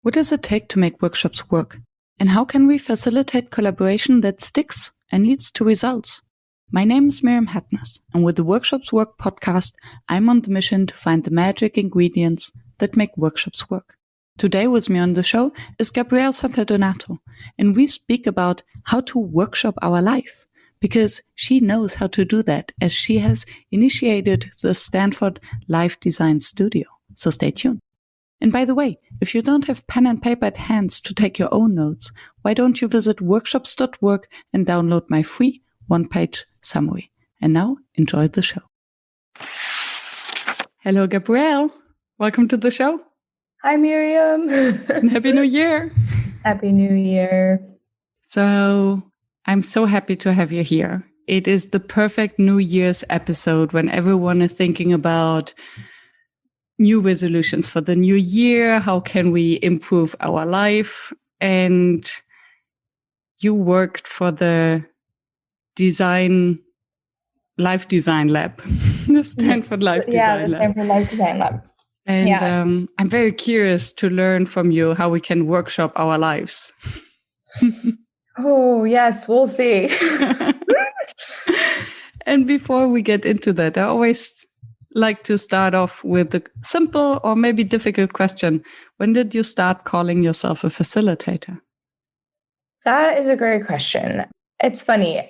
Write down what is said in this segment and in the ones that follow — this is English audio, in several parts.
What does it take to make workshops work? And how can we facilitate collaboration that sticks and leads to results? My name is Miriam Hatness, and with the Workshops Work podcast, I'm on the mission to find the magic ingredients that make workshops work. Today with me on the show is Gabrielle Santadonato, and we speak about how to workshop our life, because she knows how to do that, as she has initiated the Stanford Life Design Studio. So stay tuned. And by the way, if you don't have pen and paper at hands to take your own notes, why don't you visit workshops.work and download my free one-page summary. And now, enjoy the show. Hello, Gabrielle. Welcome to the show. Hi, Miriam. And Happy New Year. Happy New Year. So, I'm so happy to have you here. It is the perfect New Year's episode when everyone is thinking about new resolutions for the new year. How can we improve our life? And you worked for the Life Design Lab, the Stanford Life Design Lab. Yeah, the Stanford Life Design Lab. And I'm very curious to learn from you how we can workshop our lives. Oh, yes, we'll see. And before we get into that, I always like to start off with a simple or maybe difficult question. When did you start calling yourself a facilitator? That is a great question. It's funny.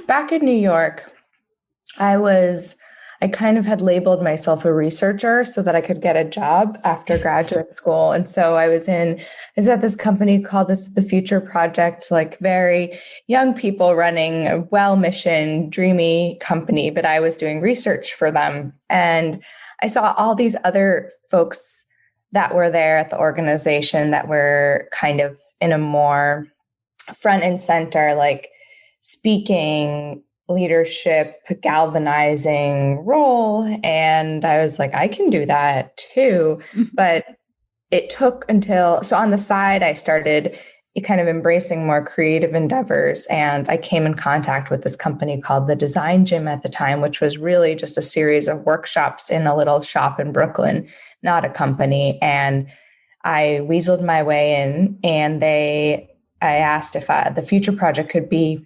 Back in New York, I kind of had labeled myself a researcher so that I could get a job after graduate school. And so I was at this company called the Future Project, like very young people running a well-missioned, dreamy company, but I was doing research for them. And I saw all these other folks that were there at the organization that were kind of in a more front and center, like speaking, leadership, galvanizing role. And I was like, I can do that too. But it took so on the side, I started kind of embracing more creative endeavors. And I came in contact with this company called the Design Gym at the time, which was really just a series of workshops in a little shop in Brooklyn, not a company. And I weaseled my way in, and I asked if the Future Project could be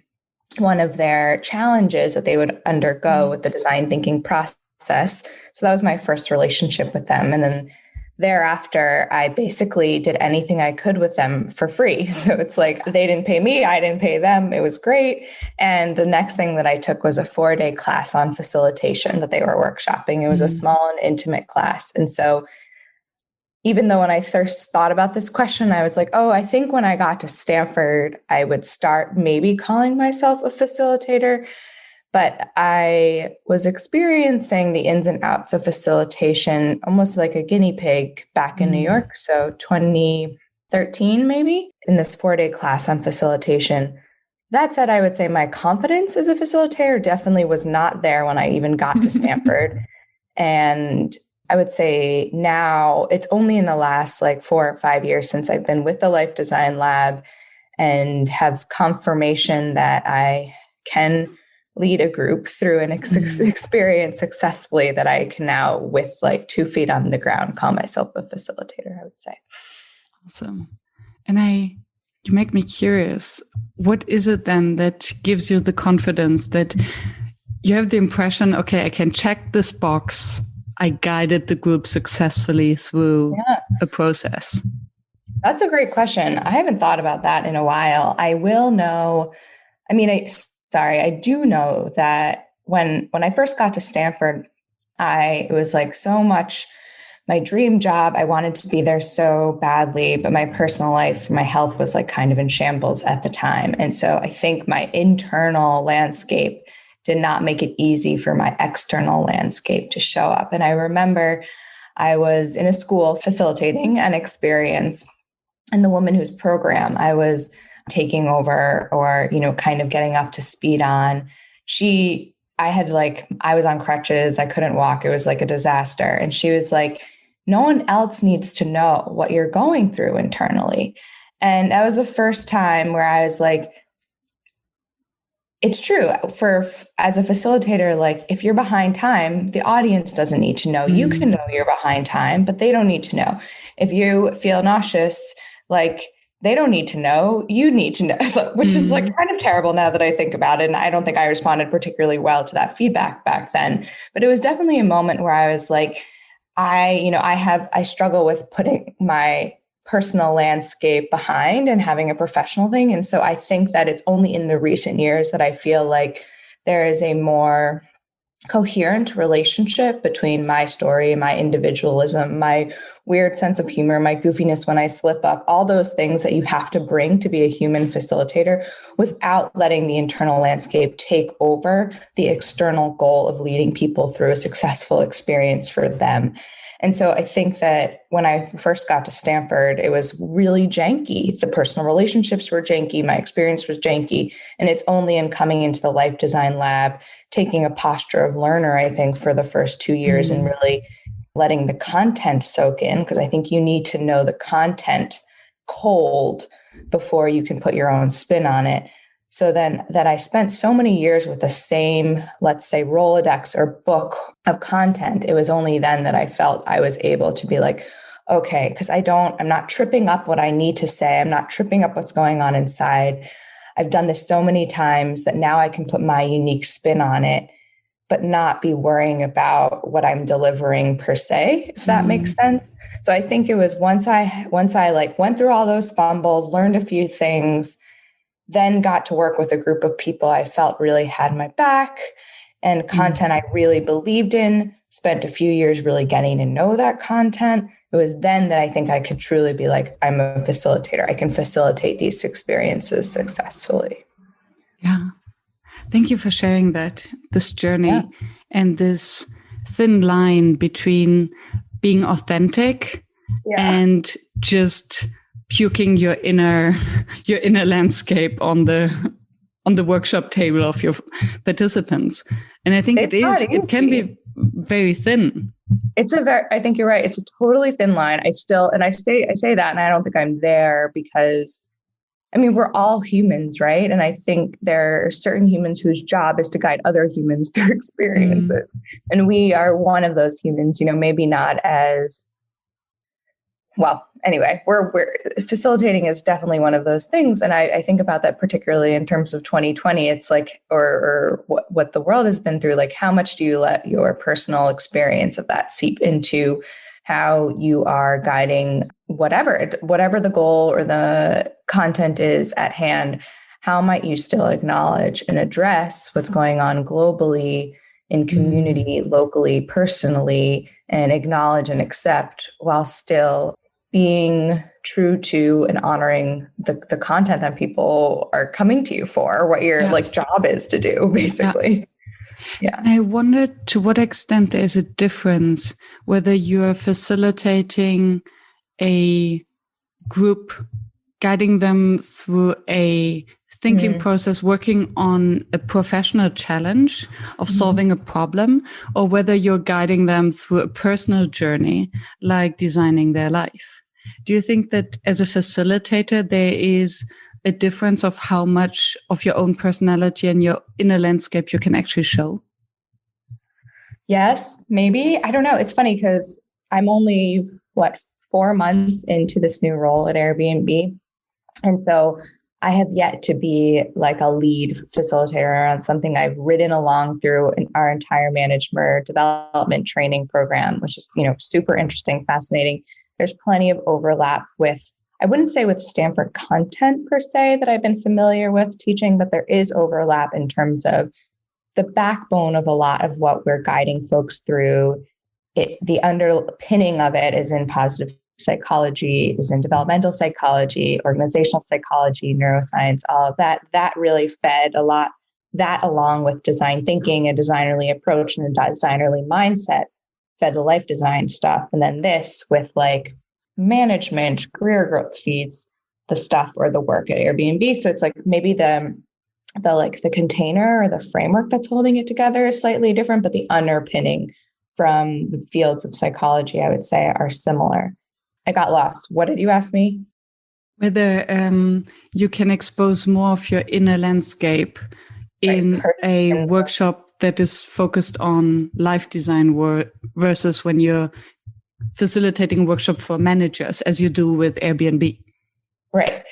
one of their challenges that they would undergo with the design thinking process. So that was my first relationship with them. And then thereafter, I basically did anything I could with them for free. So it's like they didn't pay me, I didn't pay them. It was great. And the next thing that I took was a 4-day class on facilitation that they were workshopping. It was a small and intimate class. And so even though when I first thought about this question, I was like, oh, I think when I got to Stanford, I would start maybe calling myself a facilitator. But I was experiencing the ins and outs of facilitation almost like a guinea pig back in New York. So 2013, maybe, in this 4-day class on facilitation. That said, I would say my confidence as a facilitator definitely was not there when I even got to Stanford. And I would say now it's only in the last 4 or 5 years since I've been with the Life Design Lab and have confirmation that I can lead a group through an experience successfully that I can now, with 2 feet on the ground, call myself a facilitator, I would say. Awesome. And you make me curious. What is it then that gives you the confidence that you have the impression, okay, I can check this box. I guided the group successfully through a process? That's a great question. I haven't thought about that in a while. I will know. I do know that when I first got to Stanford, it was so much my dream job. I wanted to be there so badly, but my personal life, my health was kind of in shambles at the time. And so I think my internal landscape did not make it easy for my external landscape to show up. And I remember I was in a school facilitating an experience, and the woman whose program I was taking over or, kind of getting up to speed on, I was on crutches. I couldn't walk. It was a disaster. And she was like, no one else needs to know what you're going through internally. And that was the first time where I was like, it's true as a facilitator, like if you're behind time, the audience doesn't need to know. You can know you're behind time, but they don't need to know. If you feel nauseous, like they don't need to know, you need to know, which is like kind of terrible now that I think about it. And I don't think I responded particularly well to that feedback back then, but it was definitely a moment where I was like, I struggle with putting my personal landscape behind and having a professional thing. And so I think that it's only in the recent years that I feel like there is a more coherent relationship between my story, my individualism, my weird sense of humor, my goofiness when I slip up, all those things that you have to bring to be a human facilitator without letting the internal landscape take over the external goal of leading people through a successful experience for them. And so I think that when I first got to Stanford, it was really janky. The personal relationships were janky. My experience was janky. And it's only in coming into the Life Design Lab, taking a posture of learner, I think, for the first 2 years and really letting the content soak in, because I think you need to know the content cold before you can put your own spin on it. So then that I spent so many years with the same, let's say, Rolodex or book of content, it was only then that I felt I was able to be like, okay, because I'm not tripping up what I need to say. I'm not tripping up what's going on inside. I've done this so many times that now I can put my unique spin on it, but not be worrying about what I'm delivering per se, if that makes sense. So I think it was once I like went through all those fumbles, learned a few things, then got to work with a group of people I felt really had my back and content I really believed in, spent a few years really getting to know that content. It was then that I think I could truly be like, I'm a facilitator. I can facilitate these experiences successfully. Yeah. Thank you for sharing this journey and this thin line between being authentic and just puking your inner landscape on the workshop table of your participants. And I think it can be very thin. I think you're right. It's a totally thin line. I say that, and I don't think I'm there because, I mean, we're all humans, right? And I think there are certain humans whose job is to guide other humans through experiences. And we are one of those humans, maybe not as well. Anyway, we're facilitating is definitely one of those things. And I think about that particularly in terms of 2020. It's like, or what the world has been through, like how much do you let your personal experience of that seep into how you are guiding whatever the goal or the content is at hand? How might you still acknowledge and address what's going on globally, in community, locally, personally, and acknowledge and accept while still being true to and honoring the content that people are coming to you for, what your job is to do, basically. Yeah. I wondered to what extent there's a difference whether you're facilitating a group, guiding them through a thinking process, working on a professional challenge of solving a problem, or whether you're guiding them through a personal journey, like designing their life. Do you think that as a facilitator, there is a difference of how much of your own personality and your inner landscape you can actually show? Yes, maybe. I don't know. It's funny because I'm only, 4 months into this new role at Airbnb. And so I have yet to be like a lead facilitator on something I've ridden along through our entire management development training program, which is, super interesting, fascinating. There's plenty of overlap with, I wouldn't say with Stanford content per se that I've been familiar with teaching, but there is overlap in terms of the backbone of a lot of what we're guiding folks through. The underpinning of it is in positive psychology, is in developmental psychology, organizational psychology, neuroscience, all of that. That really fed a lot, that along with design thinking, a designerly approach and a designerly mindset fed the life design stuff. And then this with like management, career growth feeds the stuff or the work at Airbnb. So it's like maybe the container or the framework that's holding it together is slightly different, but the underpinning from the fields of psychology, I would say, are similar. I got lost. What did you ask me? Whether you can expose more of your inner landscape in a workshop that is focused on life design versus when you're facilitating a workshop for managers, as you do with Airbnb? Right.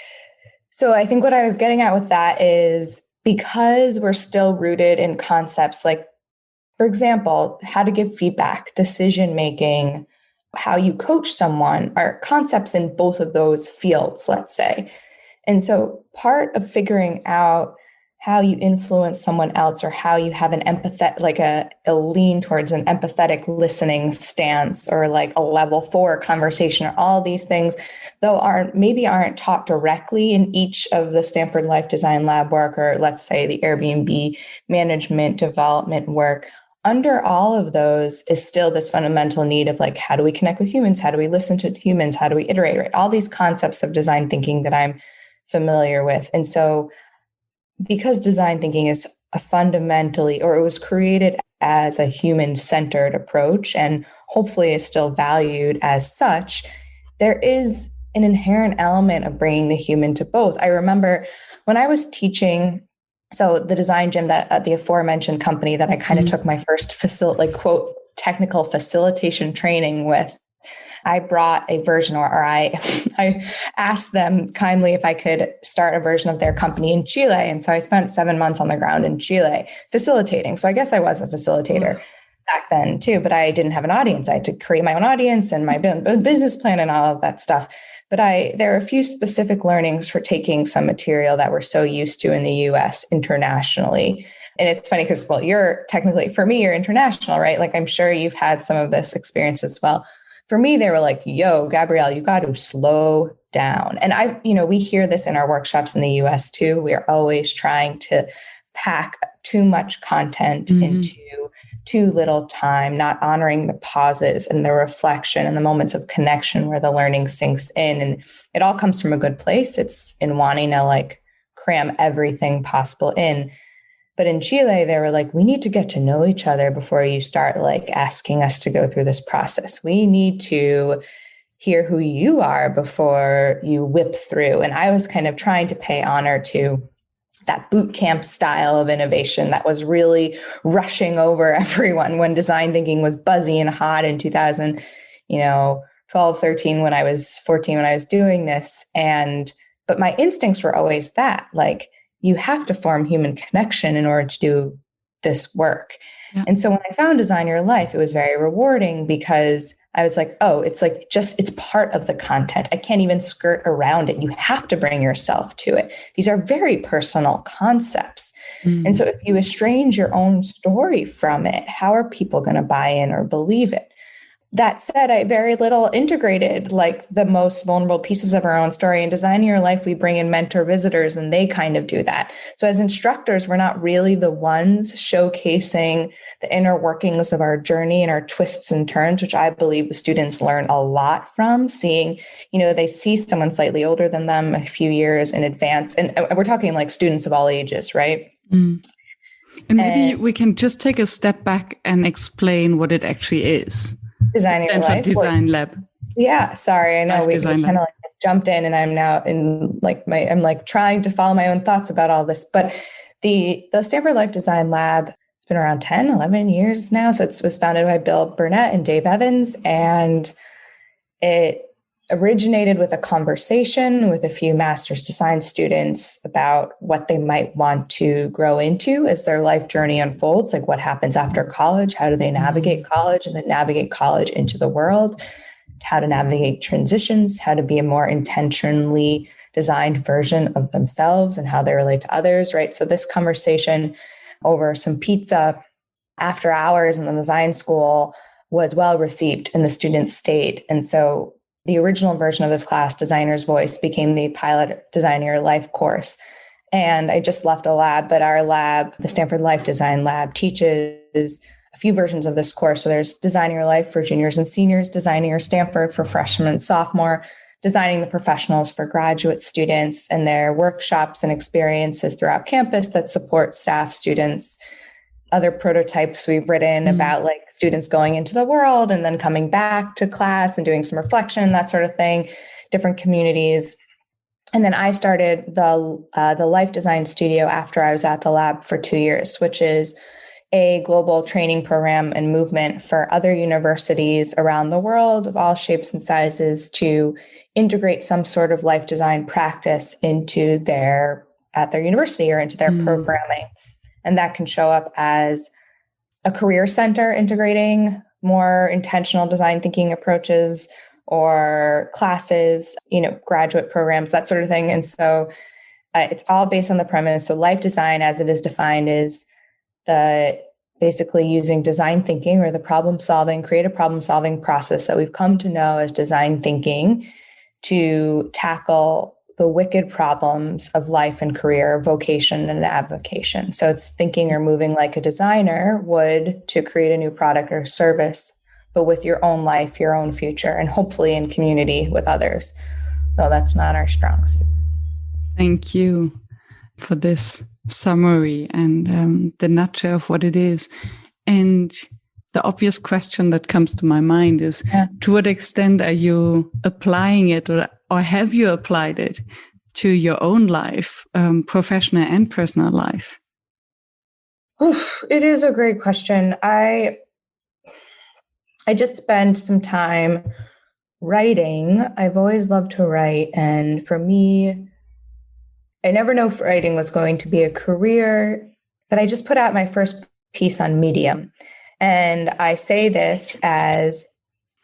So I think what I was getting at with that is because we're still rooted in concepts like, for example, how to give feedback, decision making, how you coach someone are concepts in both of those fields, let's say. And so part of figuring out how you influence someone else or how you have an empathetic, like a lean towards an empathetic listening stance or like a level 4 conversation or all these things, though aren't taught directly in each of the Stanford Life Design Lab work, or let's say the Airbnb management development work. Under all of those is still this fundamental need of like, how do we connect with humans? How do we listen to humans? How do we iterate, right? All these concepts of design thinking that I'm familiar with. And so because design thinking is a fundamentally, or it was created as a human-centered approach and hopefully is still valued as such, there is an inherent element of bringing the human to both. I remember when I was teaching, so the design gym that at the aforementioned company that I kind of took my first quote, technical facilitation training with, I brought a version, or I asked them kindly if I could start a version of their company in Chile. And so I spent 7 months on the ground in Chile facilitating. So I guess I was a facilitator back then too, but I didn't have an audience. I had to create my own audience and my business plan and all of that stuff. But there are a few specific learnings for taking some material that we're so used to in the US internationally. And it's funny because, well, you're technically, for me, you're international, right? Like I'm sure you've had some of this experience as well. For me, they were like, yo, Gabrielle, you got to slow down. And we hear this in our workshops in the US too. We are always trying to pack too much content into too little time, not honoring the pauses and the reflection and the moments of connection where the learning sinks in. And it all comes from a good place. It's in wanting to like cram everything possible in. But in Chile, they were like, we need to get to know each other before you start like asking us to go through this process. We need to hear who you are before you whip through. And I was kind of trying to pay honor to that boot camp style of innovation that was really rushing over everyone when design thinking was buzzy and hot in 2012, 13, when I was 14, when I was doing this. But my instincts were always that, like, you have to form human connection in order to do this work. Yeah. And so when I found Design Your Life, it was very rewarding because I was like, oh, it's part of the content. I can't even skirt around it. You have to bring yourself to it. These are very personal concepts. And so if you estrange your own story from it, how are people going to buy in or believe it? That said, I very little integrated like the most vulnerable pieces of our own story. In Designing Your Life, we bring in mentor visitors and they kind of do that. So as instructors, we're not really the ones showcasing the inner workings of our journey and our twists and turns, which I believe the students learn a lot from seeing, they see someone slightly older than them a few years in advance. And we're talking like students of all ages, right? And maybe we can just take a step back and explain what it actually is. Designing Your Life Design Lab. Yeah, sorry. I know we kind of like jumped in, and I'm now in like I'm like trying to follow my own thoughts about all this. But the Stanford Life Design Lab, it's been around 10, 11 years now. So it was founded by Bill Burnett and Dave Evans, and it originated with a conversation with a few master's design students about what they might want to grow into as their life journey unfolds, like what happens after college, how do they navigate college and then navigate college into the world, how to navigate transitions, how to be a more intentionally designed version of themselves and how they relate to others, right? So this conversation over some pizza after hours in the design school was well received and the students stayed. And so the original version of this class, Designer's Voice, became the pilot Design Your Life course. And I just left a lab, but our lab, the Stanford Life Design Lab, teaches a few versions of this course. So there's Design Your Life for juniors and seniors, Designing Your Stanford for freshman and sophomore, Designing the Professionals for graduate students, and their workshops and experiences throughout campus that support staff, students. Other prototypes we've written about like students going into the world and then coming back to class and doing some reflection, that sort of thing, different communities. And then I started the Life Design Studio after I was at the lab for 2 years, which is a global training program and movement for other universities around the world of all shapes and sizes to integrate some sort of life design practice at their university or into their programming. And that can show up as a career center integrating more intentional design thinking approaches, or classes, graduate programs, that sort of thing. And so it's all based on the premise. So life design, as it is defined, is basically using design thinking or the creative problem solving process that we've come to know as design thinking to tackle the wicked problems of life and career, vocation and avocation. So it's thinking or moving like a designer would to create a new product or service, but with your own life, your own future, and hopefully in community with others, though that's not our strong suit. Thank you for this summary and the nutshell of what it is. And the obvious question that comes to my mind is, to what extent are you applying it or have you applied it to your own life, professional and personal life? It is a great question. I just spent some time writing. I've always loved to write. And for me, I never know if writing was going to be a career, but I just put out my first piece on Medium. And I say this as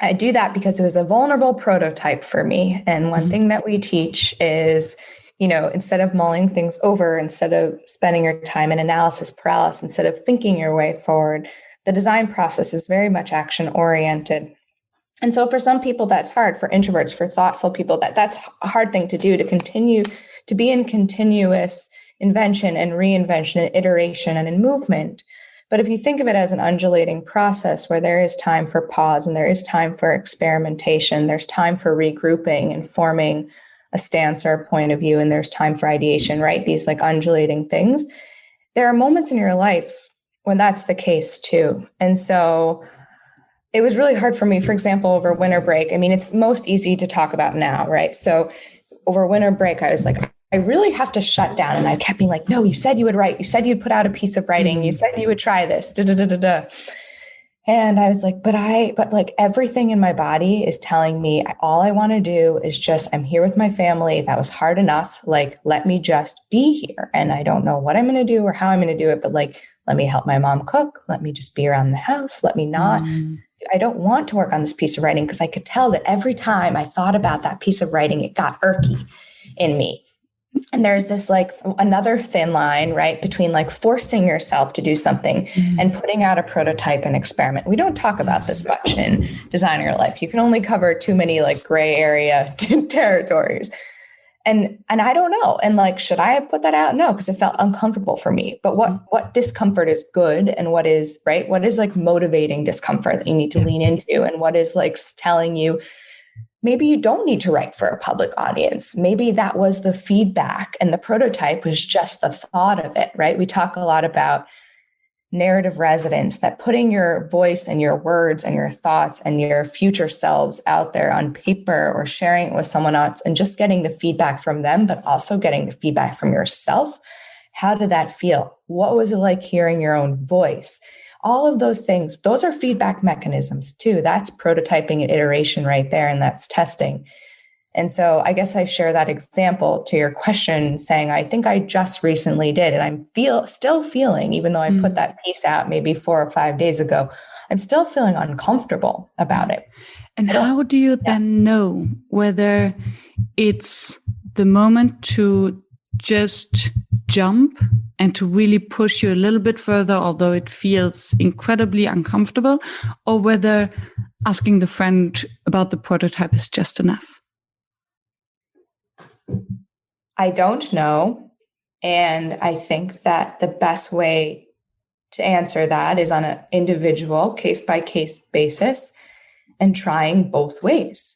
I do that because it was a vulnerable prototype for me. And one thing that we teach is, instead of mulling things over, instead of spending your time in analysis paralysis, instead of thinking your way forward, the design process is very much action oriented. And so for some people, that's hard. For introverts, for thoughtful people, that's a hard thing to do, to continue to be in continuous invention and reinvention and iteration and in movement. But if you think of it as an undulating process where there is time for pause and there is time for experimentation, there's time for regrouping and forming a stance or a point of view, and there's time for ideation, right? These like undulating things. There are moments in your life when that's the case too. And so it was really hard for me, for example, over winter break. I mean, it's most easy to talk about now, right? So over winter break, I was like, I really have to shut down. And I kept being like, no, you said you would write. You said you'd put out a piece of writing. You said you would try this. And I was like, but like everything in my body is telling me all I want to do is I'm here with my family. That was hard enough. Like, let me just be here. And I don't know what I'm going to do or how I'm going to do it, but like, let me help my mom cook. Let me just be around the house. Let me not. I don't want to work on this piece of writing because I could tell that every time I thought about that piece of writing, it got irky in me. And there's this like another thin line, right, between like forcing yourself to do something and putting out a prototype and experiment. We don't talk about this much in design your life. You can only cover too many like gray area territories. And I don't know. And like, should I have put that out? No, because it felt uncomfortable for me. But what discomfort is good and what is right? What is like motivating discomfort that you need to lean into? And what is like telling you, maybe you don't need to write for a public audience. Maybe that was the feedback and the prototype was just the thought of it, right? We talk a lot about narrative resonance, that putting your voice and your words and your thoughts and your future selves out there on paper or sharing it with someone else and just getting the feedback from them, but also getting the feedback from yourself. How did that feel? What was it like hearing your own voice? All of those things, those are feedback mechanisms too. That's prototyping and iteration right there, and that's testing. And so I guess I share that example to your question saying, I think I just recently did, and I'm still feeling, even though I put that piece out maybe 4 or 5 days ago, I'm still feeling uncomfortable about it. And how do you then know whether it's the moment to just jump and to really push you a little bit further, although it feels incredibly uncomfortable, or whether asking the friend about the prototype is just enough? I don't know. And I think that the best way to answer that is on an individual case-by-case basis and trying both ways.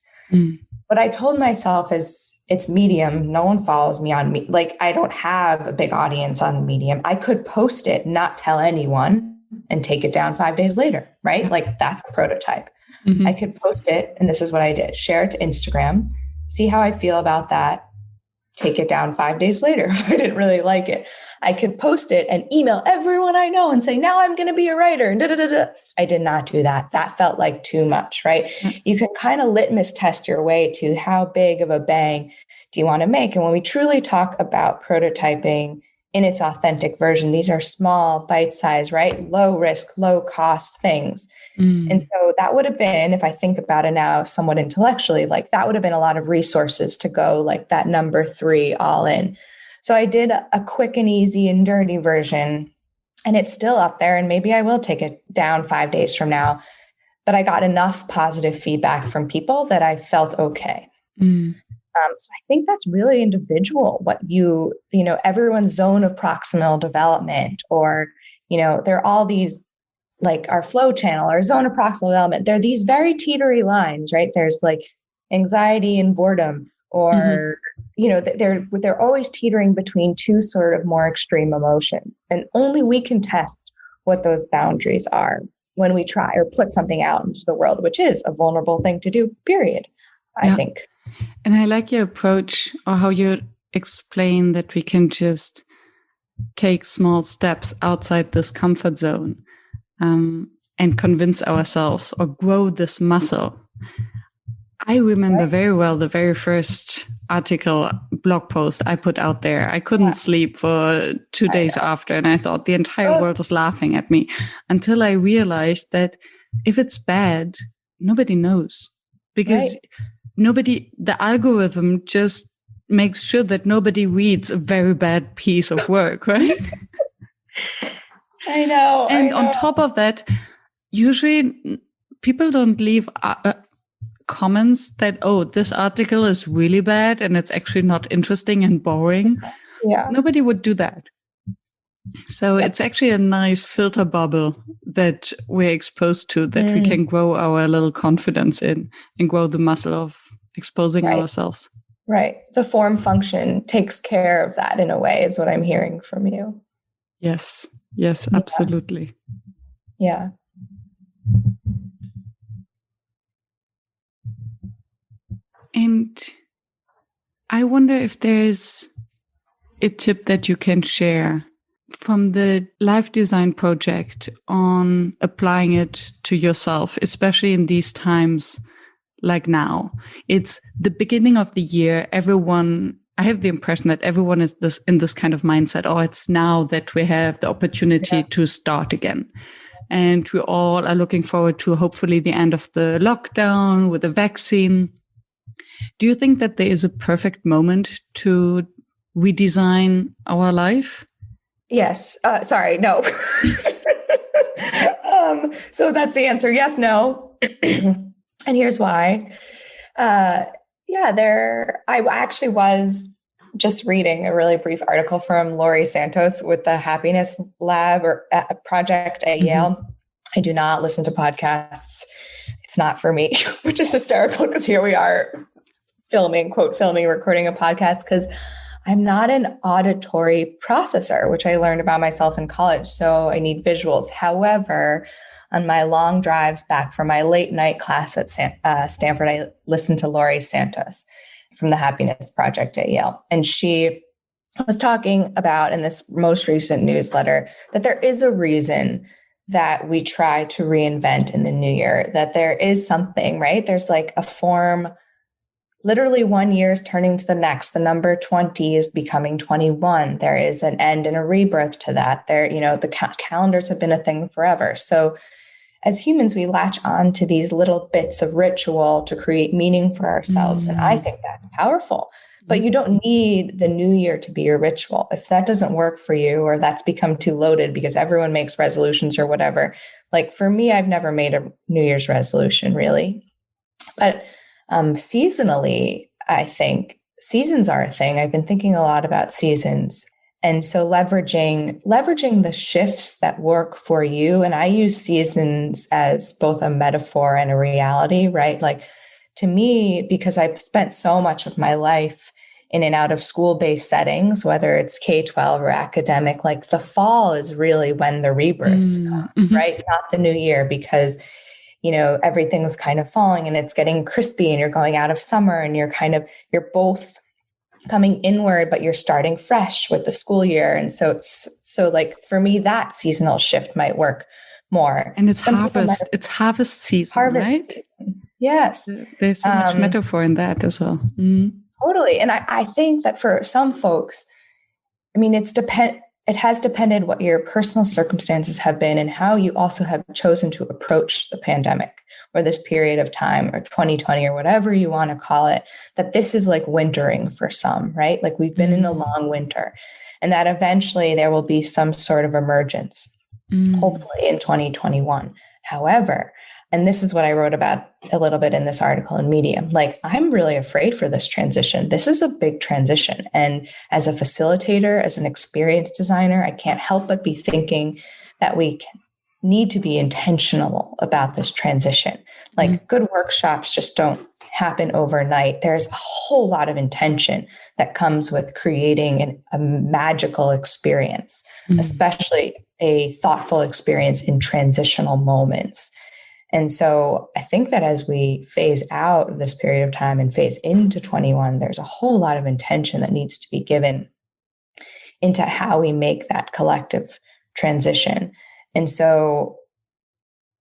What I told myself is, it's Medium. No one follows me on like, I don't have a big audience on Medium. I could post it, not tell anyone, and take it down 5 days later, right? Like that's a prototype. I could post it, and this is what I did. Share it to Instagram, see how I feel about that, take it down 5 days later if I didn't really like it. I could post it and email everyone I know and say, now I'm going to be a writer. And I did not do that. That felt like too much, right? You can kind of litmus test your way to how big of a bang do you want to make? And when we truly talk about prototyping in its authentic version, these are small, bite-sized, right? Low risk, low cost things. And so that would have been, if I think about it now somewhat intellectually, like that would have been a lot of resources to go like that number 3 all in. So I did a quick and easy and dirty version, and it's still up there. And maybe I will take it down 5 days from now, but I got enough positive feedback from people that I felt okay. So I think that's really individual, what everyone's zone of proximal development, or, there are all these, like our flow channel or zone of proximal development. There are these very teetery lines, right? There's like anxiety and boredom, or, they're always teetering between two sort of more extreme emotions. And only we can test what those boundaries are when we try or put something out into the world, which is a vulnerable thing to do, period, I think. And I like your approach, or how you explain that we can just take small steps outside this comfort zone and convince ourselves or grow this muscle. I remember very well the very first blog post I put out there. I couldn't sleep for 2 days after, and I thought the entire world was laughing at me, until I realized that if it's bad, nobody knows, because the algorithm just makes sure that nobody reads a very bad piece of work, right? I know. And on top of that, usually people don't leave comments that, oh, this article is really bad and it's actually not interesting and boring. Nobody would do that. So it's actually a nice filter bubble that we're exposed to, that we can grow our little confidence in and grow the muscle of exposing ourselves. Right. The form function takes care of that in a way, is what I'm hearing from you. Yes, absolutely. Yeah. And I wonder if there's a tip that you can share from the life design project on applying it to yourself, especially in these times like now. It's the beginning of the year. I have the impression that everyone is in this kind of mindset. Oh, it's now that we have the opportunity to start again. And we all are looking forward to hopefully the end of the lockdown with a vaccine. Do you think that there is a perfect moment to redesign our life? Yes. Sorry, no. So that's the answer. Yes, no. And here's why. I actually was just reading a really brief article from Laurie Santos with the Happiness Lab or project at Yale. I do not listen to podcasts. It's not for me, which is hysterical because here we are recording a podcast, because I'm not an auditory processor, which I learned about myself in college. So I need visuals. However, on my long drives back from my late night class at Stanford, I listened to Laurie Santos from the Happiness Project at Yale. And she was talking about in this most recent newsletter that there is a reason that we try to reinvent in the new year, that there is something, right? There's like a form. Literally 1 year is turning to the next. The number 20 is becoming 21. There is an end and a rebirth to that. The calendars have been a thing forever. So as humans, we latch on to these little bits of ritual to create meaning for ourselves. And I think that's powerful. But you don't need the new year to be your ritual. If that doesn't work for you, or that's become too loaded because everyone makes resolutions or whatever. Like for me, I've never made a New Year's resolution really. But seasonally, I think seasons are a thing. I've been thinking a lot about seasons. And so leveraging the shifts that work for you. And I use seasons as both a metaphor and a reality, right? Like to me, because I've spent so much of my life in and out of school-based settings, whether it's K-12 or academic, like the fall is really when the rebirth comes, right? Not the new year, because everything's kind of falling and it's getting crispy and you're going out of summer and you're both coming inward, but you're starting fresh with the school year. And so like for me, that seasonal shift might work more. And it's harvest season, right? Season. Yes. There's so much metaphor in that as well. Totally. And I think that for some folks, I mean, it has depended what your personal circumstances have been and how you also have chosen to approach the pandemic or this period of time or 2020 or whatever you want to call it, that this is like wintering for some, right? Like we've been in a long winter, and that eventually there will be some sort of emergence, hopefully in 2021. However, and this is what I wrote about a little bit in this article in Medium. Like, I'm really afraid for this transition. This is a big transition. And as a facilitator, as an experienced designer, I can't help but be thinking that we need to be intentional about this transition. Like, good workshops just don't happen overnight. There's a whole lot of intention that comes with creating a magical experience, especially a thoughtful experience in transitional moments. And so I think that as we phase out of this period of time and phase into 21, there's a whole lot of intention that needs to be given into how we make that collective transition. And so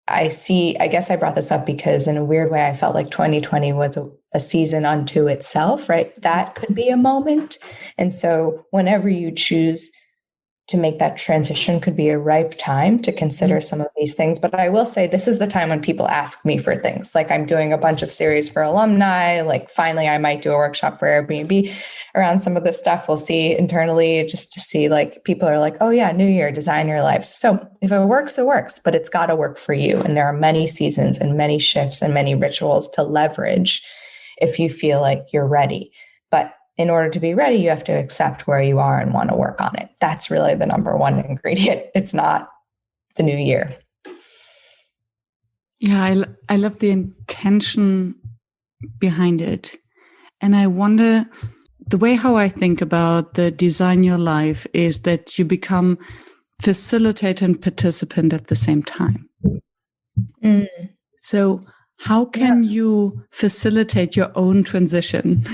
I guess I brought this up because in a weird way, I felt like 2020 was a season unto itself, right? That could be a moment. And so whenever you choose to make that transition could be a ripe time to consider some of these things. But I will say this is the time when people ask me for things. Like, I'm doing a bunch of series for alumni. Like, finally, I might do a workshop for Airbnb around some of this stuff. We'll see internally, just to see, like, people are like, oh yeah, new year, design your life. So if it works, it works, but it's got to work for you. And there are many seasons and many shifts and many rituals to leverage if you feel like you're ready. But in order to be ready, you have to accept where you are and want to work on it. That's really the number one ingredient. It's not the new year. Yeah, I love the intention behind it. And I wonder, the way how I think about the design your life is that you become facilitator and participant at the same time. So how can you facilitate your own transition?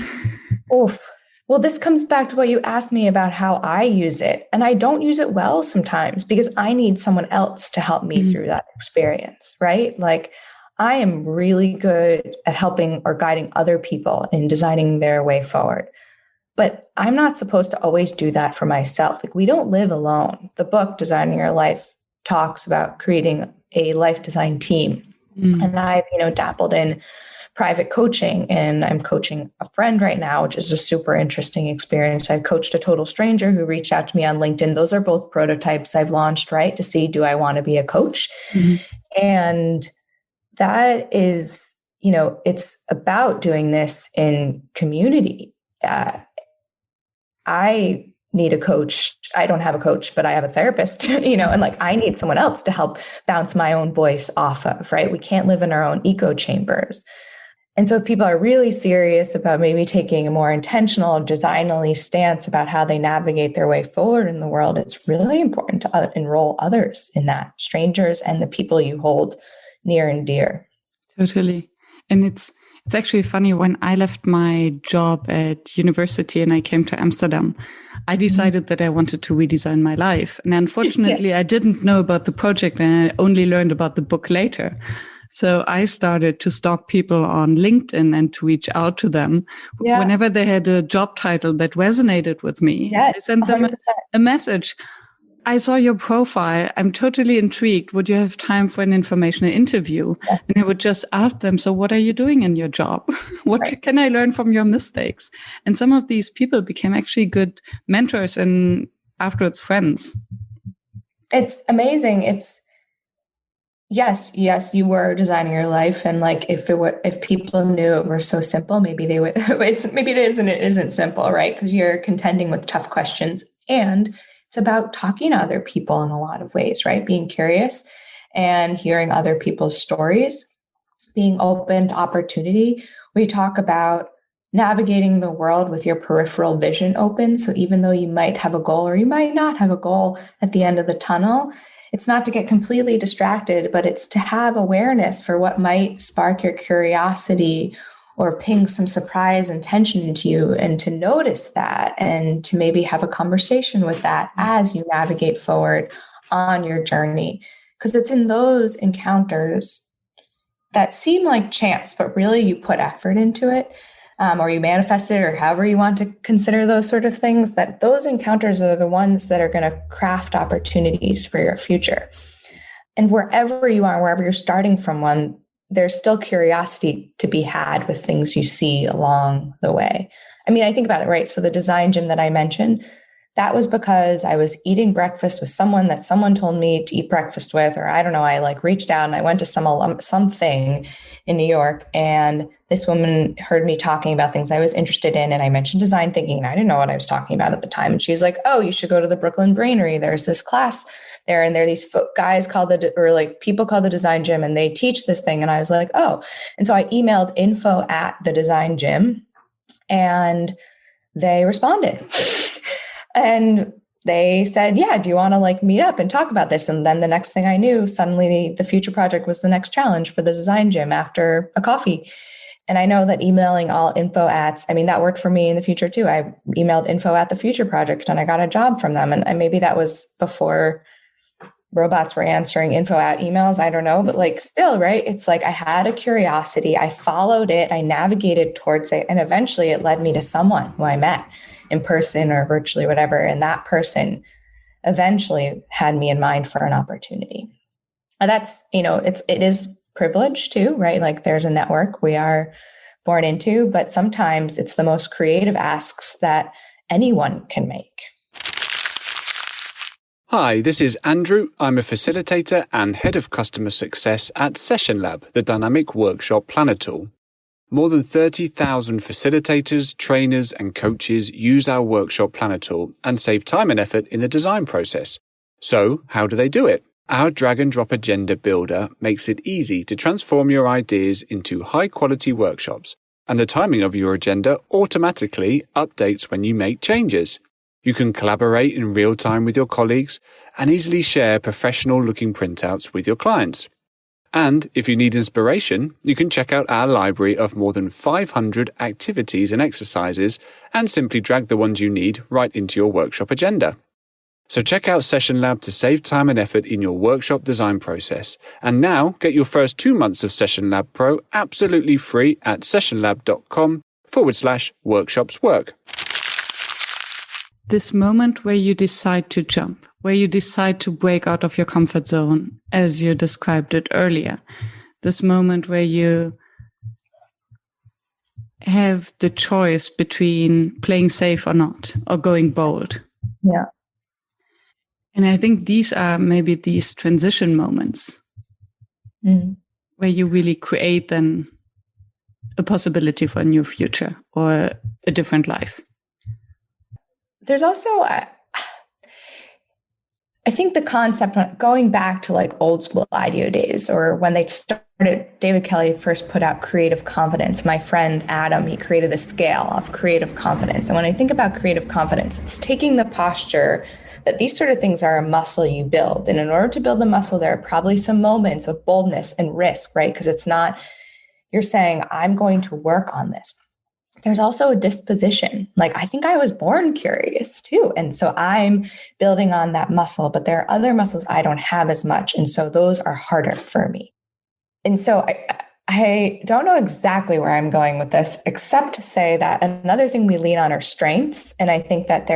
Oof. Well, this comes back to what you asked me about how I use it. And I don't use it well sometimes because I need someone else to help me through that experience, right? Like, I am really good at helping or guiding other people in designing their way forward. But I'm not supposed to always do that for myself. Like, we don't live alone. The book, Designing Your Life, talks about creating a life design team. And I've, dabbled in private coaching, and I'm coaching a friend right now, which is a super interesting experience. I've coached a total stranger who reached out to me on LinkedIn. Those are both prototypes I've launched, right? To see, do I want to be a coach? And that is, it's about doing this in community. I need a coach. I don't have a coach, but I have a therapist, and like, I need someone else to help bounce my own voice off of, right? We can't live in our own echo chambers. And so if people are really serious about maybe taking a more intentional, designally stance about how they navigate their way forward in the world, it's really important to enroll others in that, strangers and the people you hold near and dear. Totally. And it's actually funny, when I left my job at university and I came to Amsterdam, I decided that I wanted to redesign my life. And unfortunately, I didn't know about the project, and I only learned about the book later. So I started to stalk people on LinkedIn and to reach out to them whenever they had a job title that resonated with me. Yes, I sent them a message. I saw your profile. I'm totally intrigued. Would you have time for an informational interview? Yeah. And I would just ask them, so what are you doing in your job? What can I learn from your mistakes? And some of these people became actually good mentors and afterwards friends. It's amazing. Yes, you were designing your life. And like, if people knew it were so simple, maybe they would, maybe it isn't simple, right? Because you're contending with tough questions, and it's about talking to other people in a lot of ways, right? Being curious and hearing other people's stories, being open to opportunity. We talk about navigating the world with your peripheral vision open. So even though you might have a goal or you might not have a goal at the end of the tunnel, it's not to get completely distracted, but it's to have awareness for what might spark your curiosity or ping some surprise and tension into you, and to notice that and to maybe have a conversation with that as you navigate forward on your journey. Because it's in those encounters that seem like chance, but really you put effort into it, or you manifest it, or however you want to consider those sort of things, that those encounters are the ones that are going to craft opportunities for your future. And wherever you are, wherever you're starting from one, there's still curiosity to be had with things you see along the way. I mean, I think about it, right? So the design gym that I mentioned, that was because I was eating breakfast with someone that someone told me to eat breakfast with, or I don't know, I like reached out and I went to something in New York, and this woman heard me talking about things I was interested in, and I mentioned design thinking, and I didn't know what I was talking about at the time. And she was like, "Oh, you should go to the Brooklyn Brainery. There's this class there, and there are these guys called people called the design gym, and they teach this thing." And I was like, "Oh." And so I emailed info@the design gym, and they responded. And they said, "Yeah, do you want to like meet up and talk about this?" And then the next thing I knew, suddenly the future project was the next challenge for the design gym after a coffee. And I know that emailing all info ats, I mean, that worked for me in the future too. I emailed info at the future project and I got a job from them. And maybe that was before robots were answering info at emails. I don't know, but like still, right? It's like I had a curiosity, I followed it, I navigated towards it, and eventually it led me to someone who I met in person or virtually, whatever. And that person eventually had me in mind for an opportunity. And that's, it is privilege too, right? Like there's a network we are born into, but sometimes it's the most creative asks that anyone can make. Hi, this is Andrew. I'm a facilitator and head of customer success at Session Lab, the dynamic workshop planner tool. More than 30,000 facilitators, trainers, and coaches use our workshop planner tool and save time and effort in the design process. So, how do they do it? Our drag-and-drop agenda builder makes it easy to transform your ideas into high-quality workshops, and the timing of your agenda automatically updates when you make changes. You can collaborate in real time with your colleagues and easily share professional-looking printouts with your clients. And if you need inspiration, you can check out our library of more than 500 activities and exercises and simply drag the ones you need right into your workshop agenda. So check out Session Lab to save time and effort in your workshop design process. And now get your first 2 months of Session Lab Pro absolutely free at sessionlab.com/workshopswork. This moment where you decide to jump, where you decide to break out of your comfort zone, as you described it earlier. This moment where you have the choice between playing safe or not, or going bold. Yeah. And I think these are maybe these transition moments where you really create then a possibility for a new future or a different life. There's also, I think the concept, going back to like old school IDEO days, or when they started, David Kelly first put out creative confidence. My friend Adam, he created a scale of creative confidence. And when I think about creative confidence, it's taking the posture that these sort of things are a muscle you build. And in order to build the muscle, there are probably some moments of boldness and risk, right? Because it's not, you're saying, I'm going to work on this. There's also a disposition. Like, I think I was born curious too. And so I'm building on that muscle, but there are other muscles I don't have as much. And so those are harder for me. And so I don't know exactly where I'm going with this, except to say that another thing we lean on are strengths. And I think that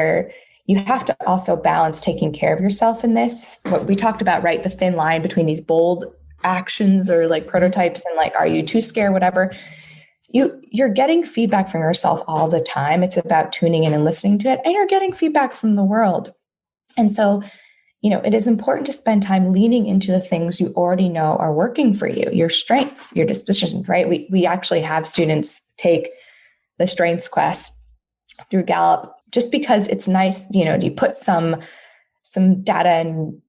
you have to also balance taking care of yourself in this. What we talked about, right? The thin line between these bold actions or like prototypes and like, are you too scared, whatever. You're getting feedback from yourself all the time. It's about tuning in and listening to it, and you're getting feedback from the world. And so, it is important to spend time leaning into the things you already know are working for you, your strengths, your dispositions, right? We actually have students take the strengths quest through Gallup just because it's nice, you put some data and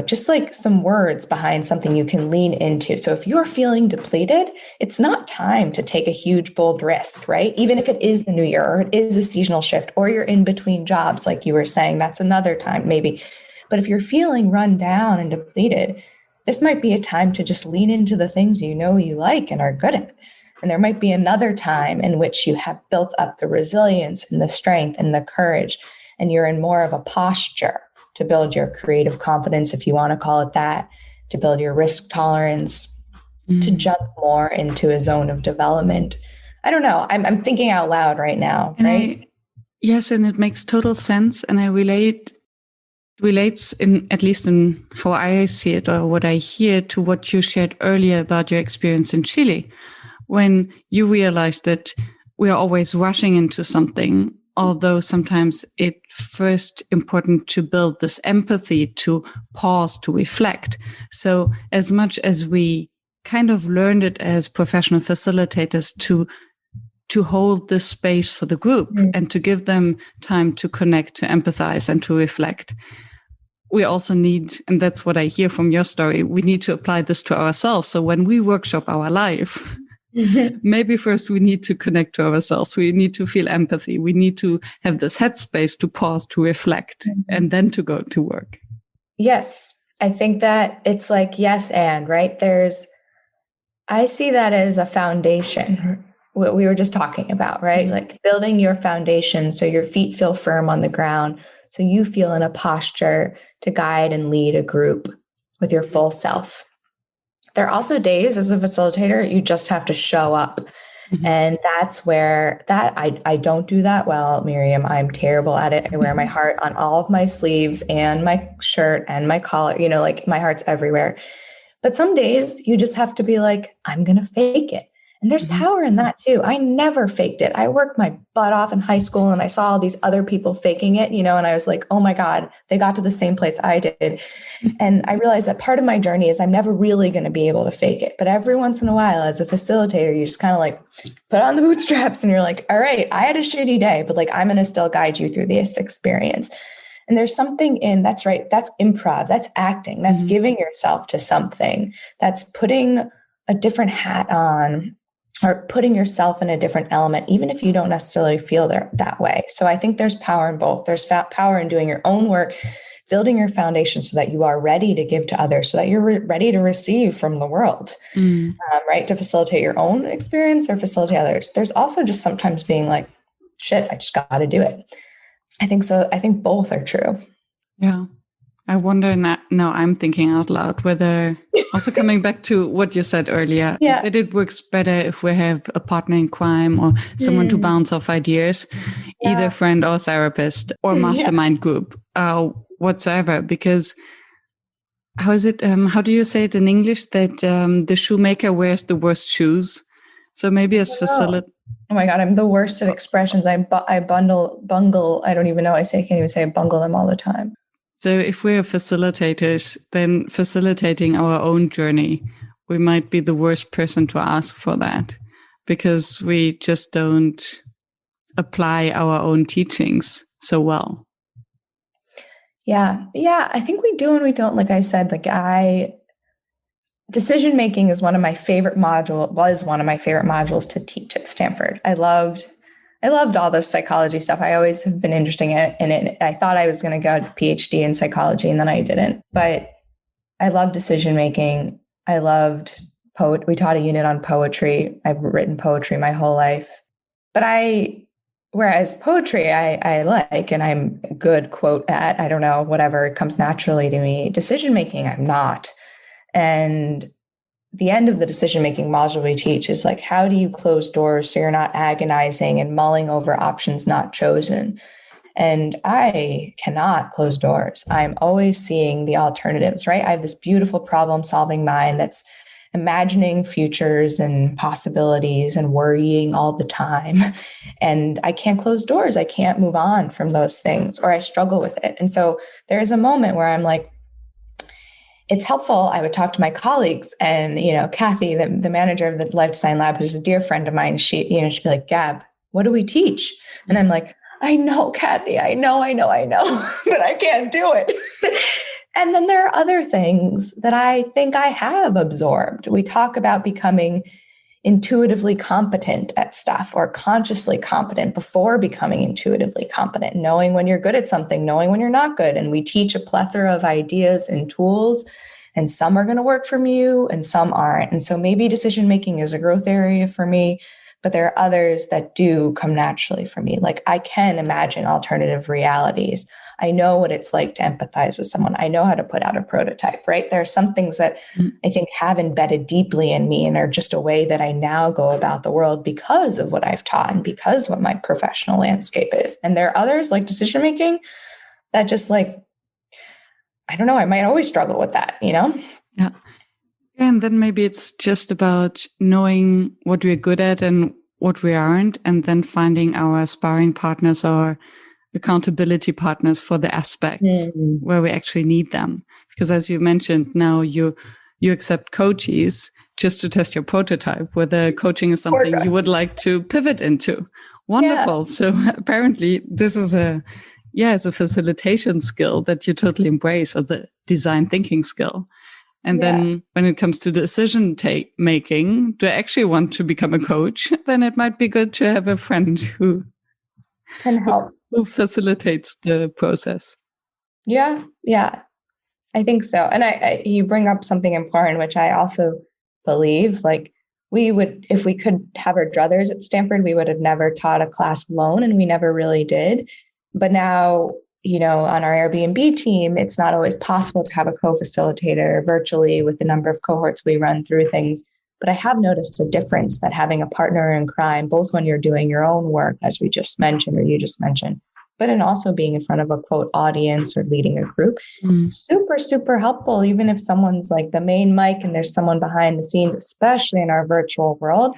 just like some words behind something you can lean into. So if you're feeling depleted, it's not time to take a huge, bold risk, right? Even if it is the new year or it is a seasonal shift or you're in between jobs, like you were saying, that's another time maybe. But if you're feeling run down and depleted, this might be a time to just lean into the things you know you like and are good at. And there might be another time in which you have built up the resilience and the strength and the courage, and you're in more of a posture to build your creative confidence, if you want to call it that, to build your risk tolerance, to jump more into a zone of development. I don't know. I'm thinking out loud right now, right? Yes, and it makes total sense. And I relates in, at least in how I see it or what I hear, to what you shared earlier about your experience in Chile, when you realized that we are always rushing into something, although sometimes it's first important to build this empathy, to pause, to reflect. So as much as we kind of learned it as professional facilitators to hold this space for the group and to give them time to connect, to empathize, and to reflect, we also need, and that's what I hear from your story, we need to apply this to ourselves. So when we workshop our life, maybe first we need to connect to ourselves. We need to feel empathy. We need to have this headspace to pause, to reflect, and then to go to work. Yes. I think that it's like, yes, and right. I see that as a foundation, what we were just talking about, right? Like building your foundation so your feet feel firm on the ground, so you feel in a posture to guide and lead a group with your full self. There are also days as a facilitator, you just have to show up. And that's where I don't do that well, Miriam. I'm terrible at it. I wear my heart on all of my sleeves and my shirt and my collar, like my heart's everywhere. But some days you just have to be like, I'm going to fake it. And there's power in that too. I never faked it. I worked my butt off in high school and I saw all these other people faking it, and I was like, oh my God, they got to the same place I did. And I realized that part of my journey is I'm never really going to be able to fake it. But every once in a while, as a facilitator, you just kind of like put on the bootstraps and you're like, all right, I had a shitty day, but like, I'm going to still guide you through this experience. And there's something in, that's right, that's improv, that's acting, that's giving yourself to something, that's putting a different hat on, or putting yourself in a different element, even if you don't necessarily feel that way. So I think there's power in both. There's power in doing your own work, building your foundation so that you are ready to give to others, so that you're ready to receive from the world, right? To facilitate your own experience or facilitate others. There's also just sometimes being like, shit, I just got to do it. I think so. I think both are true. Yeah. I wonder now, I'm thinking out loud, whether also coming back to what you said earlier, that it works better if we have a partner in crime or someone to bounce off ideas, either friend or therapist or mastermind group, whatsoever. Because how is it? How do you say it in English? That the shoemaker wears the worst shoes. So maybe as facilitator. Oh my God, I'm the worst at expressions. I bungle. I don't even know. I can't even say I bungle them all the time. So if we're facilitators, then facilitating our own journey, we might be the worst person to ask for that, because we just don't apply our own teachings so well. Yeah. I think we do and we don't. Like I said, decision making is one of my favorite modules to teach at Stanford. I loved all this psychology stuff. I always have been interested in it. I thought I was going to go to PhD in psychology and then I didn't. But I love decision making. I loved we taught a unit on poetry. I've written poetry my whole life. But whereas poetry I like and I'm good, quote, at, I don't know, whatever, it comes naturally to me. Decision making, I'm not. And the end of the decision-making module we teach is like, how do you close doors so you're not agonizing and mulling over options not chosen? And I cannot close doors. I'm always seeing the alternatives, right? I have this beautiful problem-solving mind that's imagining futures and possibilities and worrying all the time. And I can't close doors. I can't move on from those things, or I struggle with it. And so there's a moment where I'm like, it's helpful. I would talk to my colleagues, and, Kathy, the manager of the Life Design Lab, who's a dear friend of mine, she'd be like, Gab, what do we teach? And I'm like, I know, Kathy, I know, but I can't do it. And then there are other things that I think I have absorbed. We talk about becoming intuitively competent at stuff, or consciously competent before becoming intuitively competent, knowing when you're good at something, knowing when you're not good. And we teach a plethora of ideas and tools and some are going to work for you and some aren't. And so maybe decision making is a growth area for me, but there are others that do come naturally for me. Like I can imagine alternative realities. I know what it's like to empathize with someone. I know how to put out a prototype, right? There are some things that I think have embedded deeply in me and are just a way that I now go about the world because of what I've taught and because of what my professional landscape is. And there are others like decision making that just like, I don't know, I might always struggle with that, Yeah. And then maybe it's just about knowing what we're good at and what we aren't, and then finding our sparring partners or accountability partners for the aspects where we actually need them. Because as you mentioned, now you accept coaches just to test your prototype, whether coaching is something you would like to pivot into. Wonderful. Yeah. So apparently this is it's a facilitation skill that you totally embrace as the design thinking skill. And then when it comes to decision making, do I actually want to become a coach? Then it might be good to have a friend who can help, who facilitates the process. Yeah, I think so. And you bring up something important, which I also believe, like we would, if we could have our druthers at Stanford, we would have never taught a class alone, and we never really did. But now, on our Airbnb team, it's not always possible to have a co-facilitator virtually with the number of cohorts we run through things. But I have noticed a difference that having a partner in crime, both when you're doing your own work, as we just mentioned, or you just mentioned, but in also being in front of a quote audience or leading a group, super, super helpful. Even if someone's like the main mic and there's someone behind the scenes, especially in our virtual world,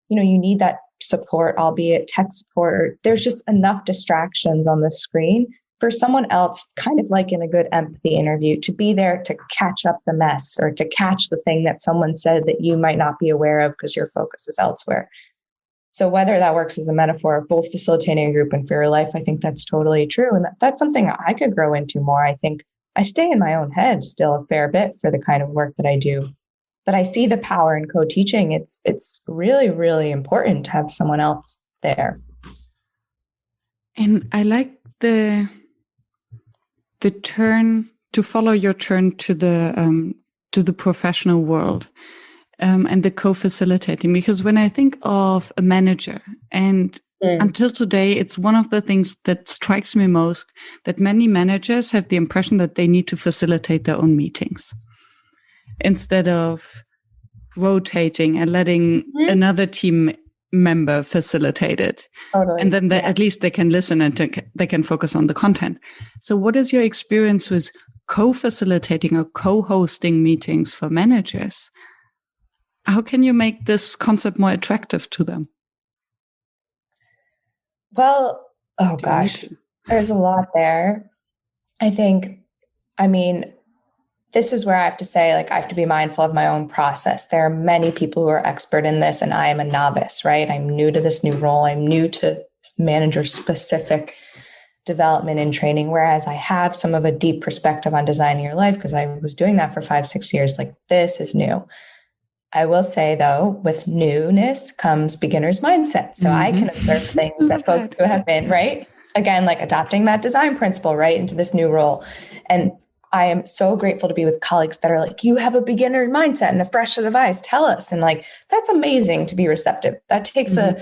you need that support, albeit tech support, or there's just enough distractions on the screen for someone else, kind of like in a good empathy interview, to be there to catch up the mess or to catch the thing that someone said that you might not be aware of because your focus is elsewhere. So whether that works as a metaphor of both facilitating a group and for your life, I think that's totally true. And that's something I could grow into more. I think I stay in my own head still a fair bit for the kind of work that I do. But I see the power in co-teaching. It's really, really important to have someone else there. And I like the turn to follow your turn to the professional world. And the co-facilitating, because when I think of a manager, and until today, it's one of the things that strikes me most, that many managers have the impression that they need to facilitate their own meetings instead of rotating and letting another team member facilitate it. Totally. And then at least they can listen and they can focus on the content. So what is your experience with co-facilitating or co-hosting meetings for managers? How can you make this concept more attractive to them? Well, there's a lot there. This is where I have to say, I have to be mindful of my own process. There are many people who are expert in this, and I am a novice, right? I'm new to this new role. I'm new to manager-specific development and training, whereas I have some of a deep perspective on designing your life because I was doing that for 5-6 years. This is new. I will say, though, with newness comes beginner's mindset. So I can observe things that folks who have been, right? Again, adopting that design principle, right, into this new role. And I am so grateful to be with colleagues that are you have a beginner mindset and a fresh set of eyes. Tell us. And that's amazing to be receptive. That takes a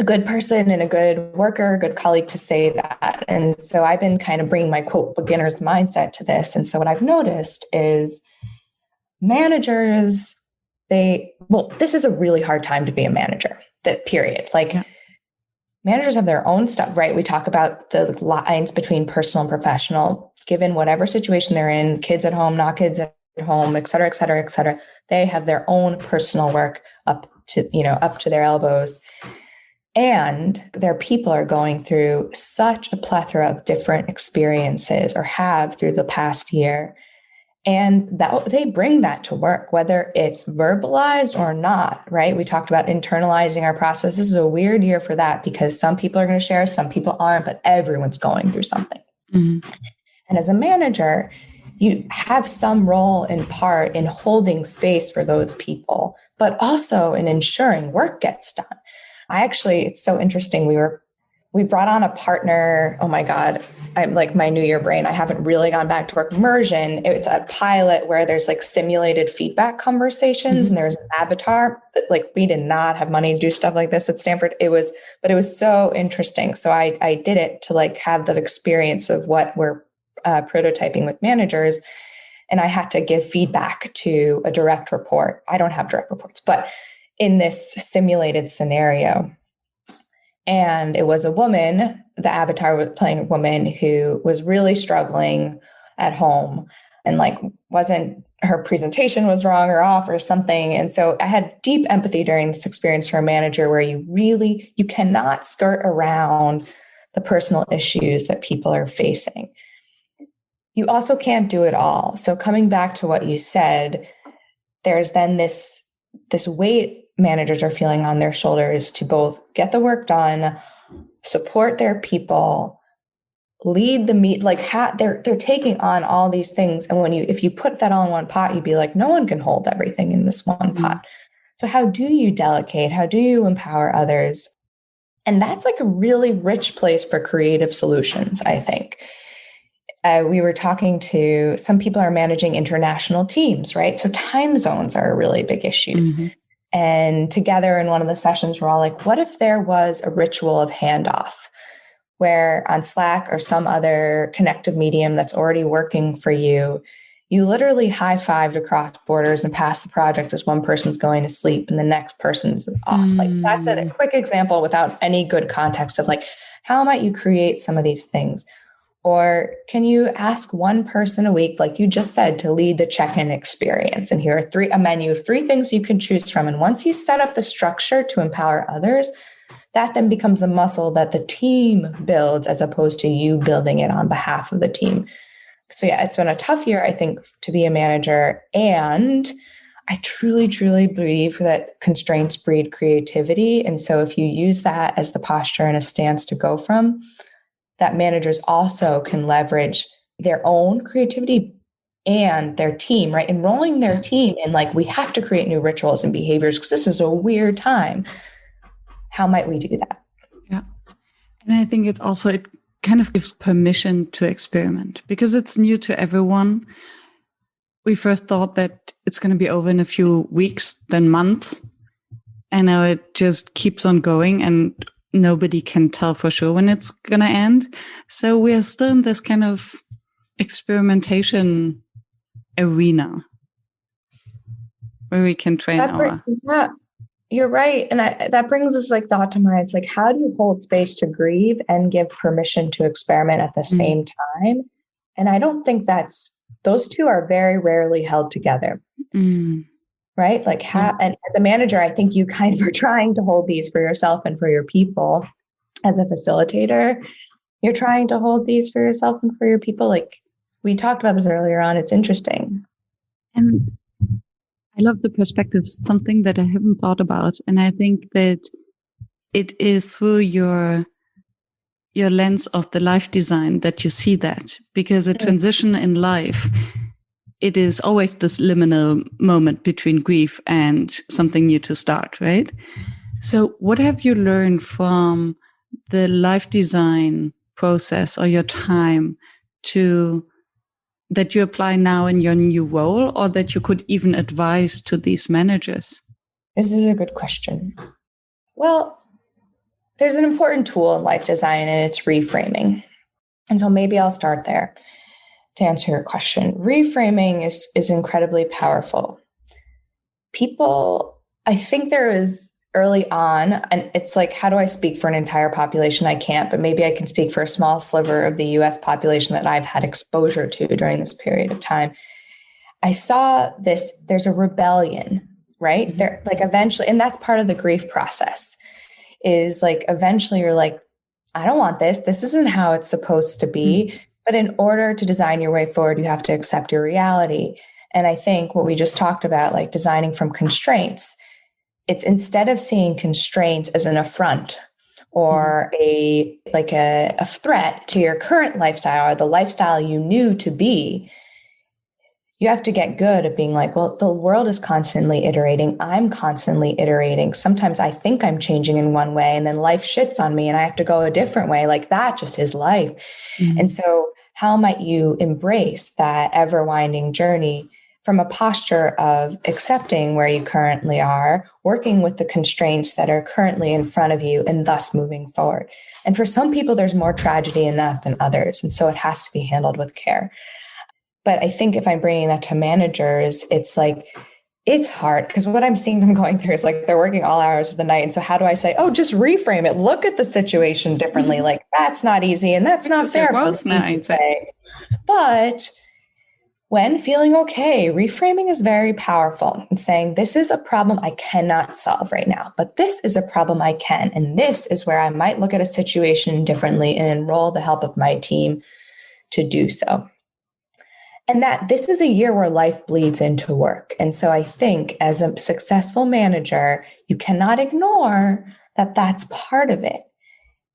good person and a good worker, a good colleague to say that. And so I've been kind of bringing my quote beginner's mindset to this. And so what I've noticed is managers, this is a really hard time to be a manager, period. Managers have their own stuff, right? We talk about the lines between personal and professional, given whatever situation they're in, kids at home, not kids at home, et cetera, et cetera, et cetera. They have their own personal work up to their elbows. And their people are going through such a plethora of different experiences, or have through the past year. And that they bring that to work, whether it's verbalized or not, right? We talked about internalizing our process. This is a weird year for that because some people are going to share, some people aren't, but everyone's going through something. Mm-hmm. And as a manager, you have some role in part in holding space for those people, but also in ensuring work gets done. It's so interesting. we brought on a partner. Oh my God. I'm like my New Year brain. I haven't really gone back to work. Immersion. It's a pilot where there's like simulated feedback conversations and there's an avatar. Like we did not have money to do stuff like this at Stanford. But it was so interesting. So I did it to like have the experience of what we're prototyping with managers. And I had to give feedback to a direct report. I don't have direct reports, but in this simulated scenario. And it was a woman, the avatar was playing a woman who was really struggling at home and like her presentation was wrong or off or something. And so I had deep empathy during this experience for a manager where you cannot skirt around the personal issues that people are facing. You also can't do it all. So coming back to what you said, there's then this weight managers are feeling on their shoulders to both get the work done, support their people, lead the they're taking on all these things. And if you put that all in one pot, you'd be like, no one can hold everything in this one pot. So how do you delegate? How do you empower others? And that's like a really rich place for creative solutions, I think. We were talking to some people are managing international teams, right? So time zones are really big issues. And together in one of the sessions, we're all like, what if there was a ritual of handoff where on Slack or some other connective medium that's already working for you, you literally high-fived across borders and passed the project as one person's going to sleep and the next person's off. Like that's a quick example without any good context of like, how might you create some of these things? Or can you ask one person a week, like you just said, to lead the check-in experience? And here are a menu of 3 things you can choose from. And once you set up the structure to empower others, that then becomes a muscle that the team builds as opposed to you building it on behalf of the team. So yeah, it's been a tough year, I think, to be a manager. And I truly, truly believe that constraints breed creativity. And so if you use that as the posture and a stance to go from, that managers also can leverage their own creativity and their team, right? Enrolling their team in like, we have to create new rituals and behaviors because this is a weird time. How might we do that? Yeah. And I think it kind of gives permission to experiment because it's new to everyone. We first thought that it's going to be over in a few weeks, then months. And now it just keeps on going and nobody can tell for sure when it's going to end. So we are still in this kind of experimentation arena where we can train Yeah, you're right. And that brings this like thought to mind. It's like, how do you hold space to grieve and give permission to experiment at the same time? And I don't think those two are very rarely held together. Right? Like and as a manager, I think you kind of are trying to hold these for yourself and for your people. As a facilitator, you're trying to hold these for yourself and for your people. Like we talked about this earlier on. It's interesting. And I love the perspective, something that I haven't thought about. And I think that it is through your lens of the life design that you see that, because a transition in life, it is always this liminal moment between grief and something new to start, right? So what have you learned from the life design process or your time that you apply now in your new role, or that you could even advise to these managers? This is a good question. Well, there's an important tool in life design and it's reframing. And so maybe I'll start there. To answer your question, reframing is incredibly powerful. People, I think there is early on, and it's like, how do I speak for an entire population? I can't, but maybe I can speak for a small sliver of the US population that I've had exposure to during this period of time. I saw there's a rebellion, right? There, like eventually, and that's part of the grief process, is like eventually you're like, I don't want this. This isn't how it's supposed to be. But in order to design your way forward, you have to accept your reality. And I think what we just talked about, like designing from constraints, it's instead of seeing constraints as an affront or a threat to your current lifestyle or the lifestyle you knew to be, you have to get good at being like, well, the world is constantly iterating. I'm constantly iterating. Sometimes I think I'm changing in one way and then life shits on me and I have to go a different way. Like that just is life. Mm-hmm. And so how might you embrace that ever winding journey from a posture of accepting where you currently are, working with the constraints that are currently in front of you, and thus moving forward? And for some people, there's more tragedy in that than others. And so it has to be handled with care. But I think if I'm bringing that to managers, it's like, it's hard because what I'm seeing them going through is like they're working all hours of the night. And so how do I say, oh, just reframe it, look at the situation differently? Like that's not easy and that's not fair for me to say. But when feeling okay, reframing is very powerful and saying, this is a problem I cannot solve right now, but this is a problem I can. And this is where I might look at a situation differently and enroll the help of my team to do so. And that this is a year where life bleeds into work. And so I think as a successful manager, you cannot ignore that that's part of it.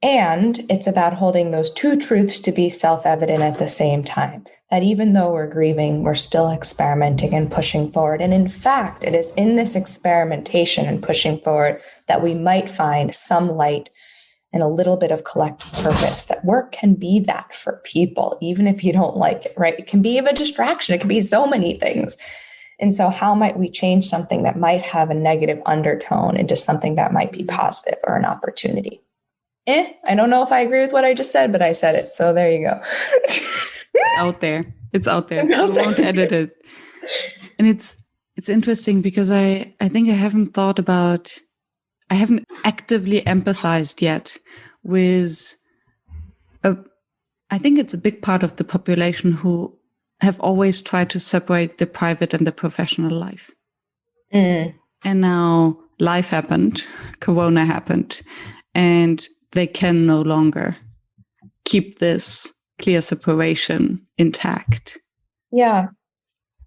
And it's about holding those two truths to be self-evident at the same time, that even though we're grieving, we're still experimenting and pushing forward. And in fact, it is in this experimentation and pushing forward that we might find some light and a little bit of collective purpose, that work can be that for people, even if you don't like it, right? It can be a distraction. It can be so many things. And so how might we change something that might have a negative undertone into something that might be positive or an opportunity? I don't know if I agree with what I just said, but I said it. So there you go. It's out there. It's out there. I won't edit it. And it's interesting because I think I haven't actively empathized yet with, I think it's a big part of the population who have always tried to separate the private and the professional life. And now life happened, Corona happened, and they can no longer keep this clear separation intact. Yeah.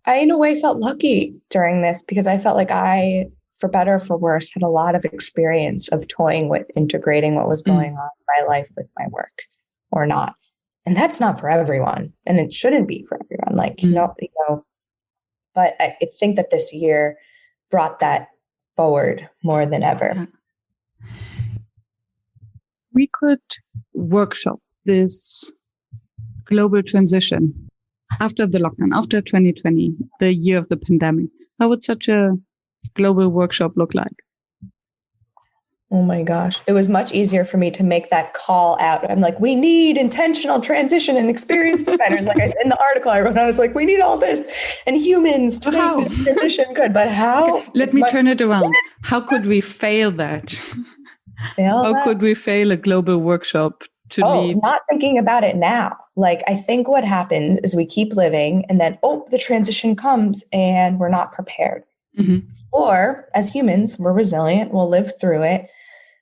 I, in a way, felt lucky during this because I felt like I, for better or for worse, had a lot of experience of toying with integrating what was going on in my life with my work or not. And that's not for everyone. And it shouldn't be for everyone. Like, but I think that this year brought that forward more than ever. Yeah. We could workshop this global transition after the lockdown, after 2020, the year of the pandemic. How would such a global workshop look like? Oh my gosh. It was much easier for me to make that call out. I'm like, we need intentional transition and experience designers. Like I said in the article I wrote, I was like, we need all this and humans to make the transition good. But how? Okay, let me turn it around. How could we fail that? Could we fail a global workshop to lead? Not thinking about it now. Like, I think what happens is we keep living and then, the transition comes and we're not prepared. Mm-hmm. Or as humans, we're resilient. We'll live through it.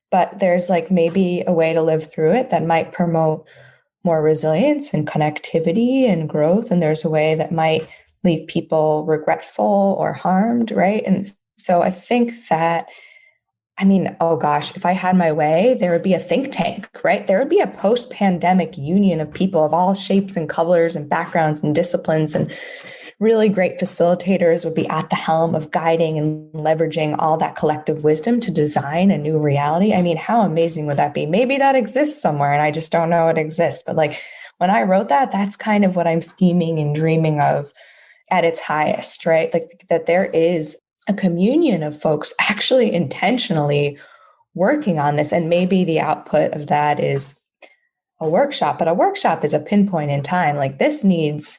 But there's like maybe a way to live through it that might promote more resilience and connectivity and growth. And there's a way that might leave people regretful or harmed, right? And so I think that, if I had my way, there would be a think tank, right? There would be a post-pandemic union of people of all shapes and colors and backgrounds and disciplines, and really great facilitators would be at the helm of guiding and leveraging all that collective wisdom to design a new reality. I mean, how amazing would that be? Maybe that exists somewhere and I just don't know it exists. But like when I wrote that, that's kind of what I'm scheming and dreaming of at its highest, right? Like that there is a communion of folks actually intentionally working on this. And maybe the output of that is a workshop, but a workshop is a pinpoint in time. Like this needs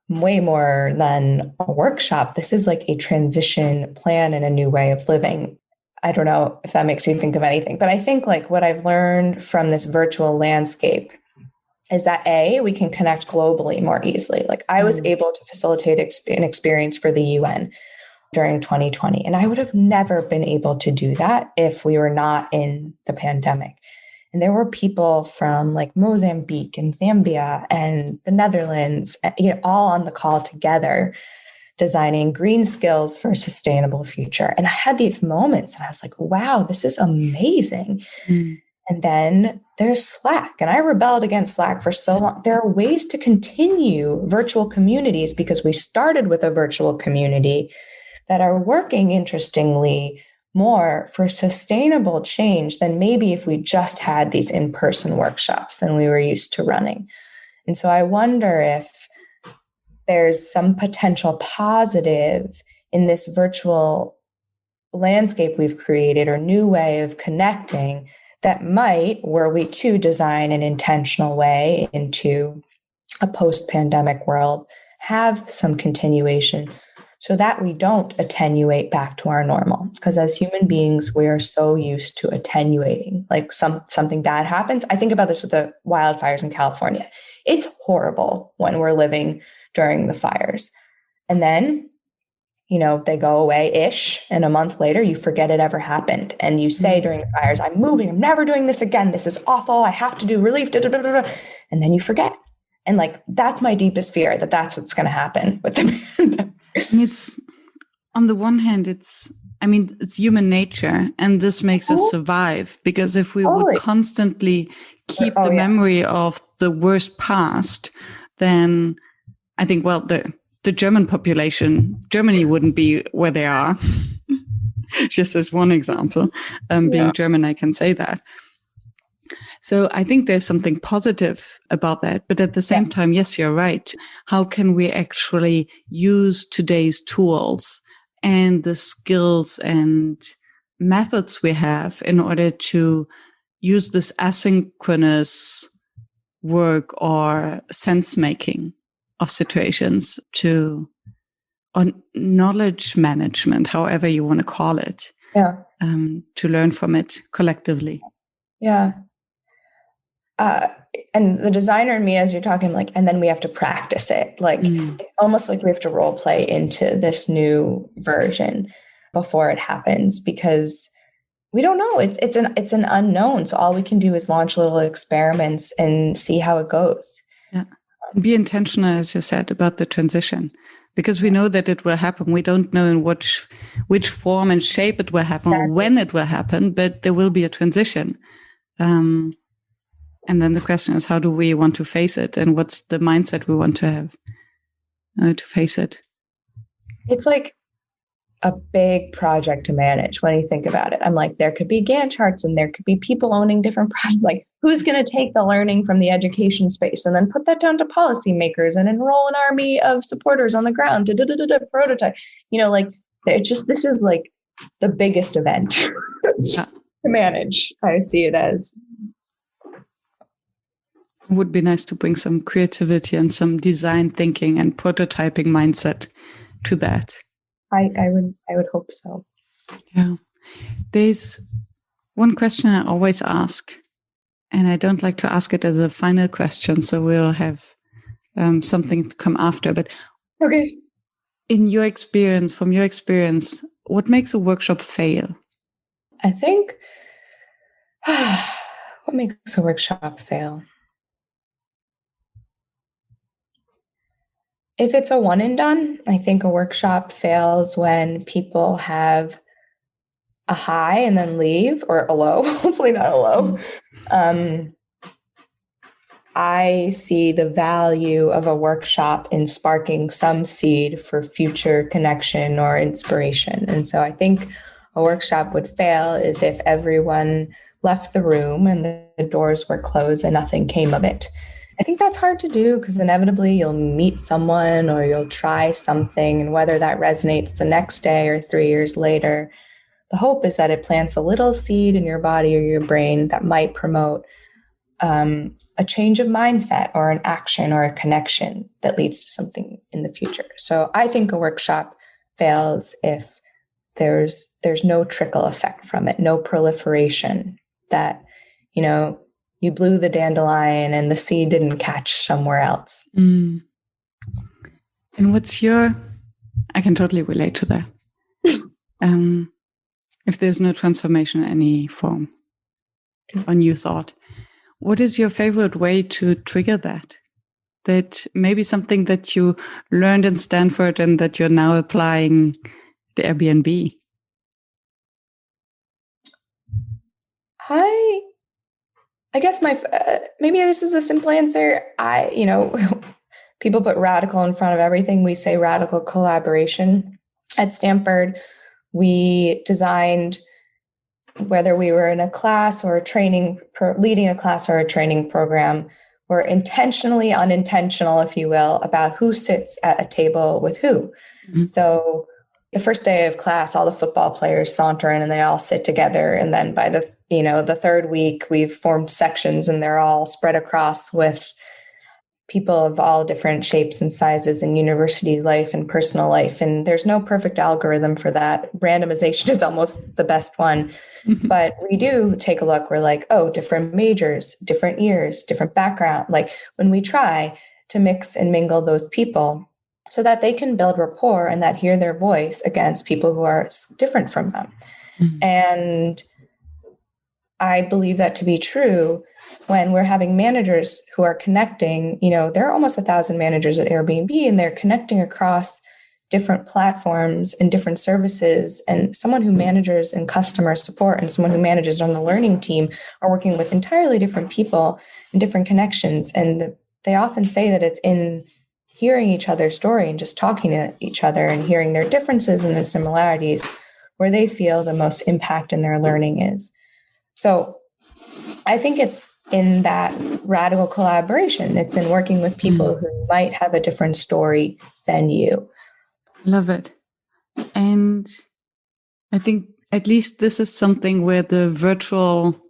way more than a workshop. This is like a transition plan and a new way of living. I don't know if that makes you think of anything, but I think like what I've learned from this virtual landscape is that we can connect globally more easily. Like I was able to facilitate an experience for the UN during 2020. And I would have never been able to do that if we were not in the pandemic. And there were people from like Mozambique and Zambia and the Netherlands, all on the call together, designing green skills for a sustainable future. And I had these moments and I was like, wow, this is amazing. And And then there's Slack. And I rebelled against Slack for so long. There are ways to continue virtual communities because we started with a virtual community that are working, interestingly, more for sustainable change than maybe if we just had these in-person workshops than we were used to running. And so I wonder if there's some potential positive in this virtual landscape we've created or new way of connecting that might, were we to design an intentional way into a post-pandemic world, have some continuation so that we don't attenuate back to our normal. Because as human beings, we are so used to attenuating. Like something bad happens. I think about this with the wildfires in California. It's horrible when we're living during the fires. And then, they go away-ish, and a month later, you forget it ever happened. And you say during the fires, I'm moving, I'm never doing this again. This is awful. I have to do relief. And then you forget. And that's my deepest fear, that's what's going to happen with the pandemic. It's, on the one hand, it's human nature, and this makes us survive, because if we would constantly keep the memory of the worst past, then I think, the German population, Germany wouldn't be where they are. Just as one example, being German, I can say that. So I think there's something positive about that. But at the same time, yes, you're right. How can we actually use today's tools and the skills and methods we have in order to use this asynchronous work or sense making of situations on knowledge management, however you want to call it, to learn from it collectively. Yeah. And the designer in me, as you're talking, and then we have to practice it. It's almost like we have to role play into this new version before it happens, because we don't know. It's an unknown. So all we can do is launch little experiments and see how it goes. Yeah. Be intentional, as you said, about the transition, because we know that it will happen. We don't know in which form and shape it will happen, or when it will happen, but there will be a transition. And then the question is, how do we want to face it? And what's the mindset we want to have to face it? It's like a big project to manage when you think about it. I'm there could be Gantt charts, and there could be people owning different projects. Who's going to take the learning from the education space and then put that down to policymakers and enroll an army of supporters on the ground to prototype? This is the biggest event to manage. I see it as. It would be nice to bring some creativity and some design thinking and prototyping mindset to that. I would hope so. Yeah. There's one question I always ask, and I don't like to ask it as a final question, so we'll have something to come after. But okay, from your experience, what makes a workshop fail? I think what makes a workshop fail? If it's a one and done, I think a workshop fails when people have a high and then leave, or a low, hopefully not a low. I see the value of a workshop in sparking some seed for future connection or inspiration. And so I think a workshop would fail is if everyone left the room and the doors were closed and nothing came of it. I think that's hard to do because inevitably you'll meet someone or you'll try something, and whether that resonates the next day or 3 years later, the hope is that it plants a little seed in your body or your brain that might promote a change of mindset or an action or a connection that leads to something in the future. So I think a workshop fails if there's no trickle effect from it, no proliferation, that, you blew the dandelion and the seed didn't catch somewhere else. And I can totally relate to that. If there's no transformation in any form or new thought, what is your favorite way to trigger that? That maybe something that you learned in Stanford and that you're now applying to Airbnb? I guess maybe this is a simple answer. People put radical in front of everything. We say radical collaboration. At Stanford, we designed, whether we were in a class or leading a class or a training program, we're intentionally unintentional, if you will, about who sits at a table with who. Mm-hmm. So the first day of class, all the football players saunter in and they all sit together. And then by the third week, we've formed sections and they're all spread across with people of all different shapes and sizes in university life and personal life. And there's no perfect algorithm for that. Randomization is almost the best one. Mm-hmm. But we do take a look. We're like, oh, different majors, different years, different background. Like when we try to mix and mingle those people so that they can build rapport and that hear their voice against people who are different from them. Mm-hmm. And I believe that to be true when we're having managers who are connecting. There are almost 1,000 managers at Airbnb, and they're connecting across different platforms and different services. And someone who manages in customer support and someone who manages on the learning team are working with entirely different people and different connections. And they often say that it's in hearing each other's story and just talking to each other and hearing their differences and their similarities where they feel the most impact in their learning is. So I think it's in that radical collaboration. It's in working with people who might have a different story than you. Love it. And I think at least this is something where the virtual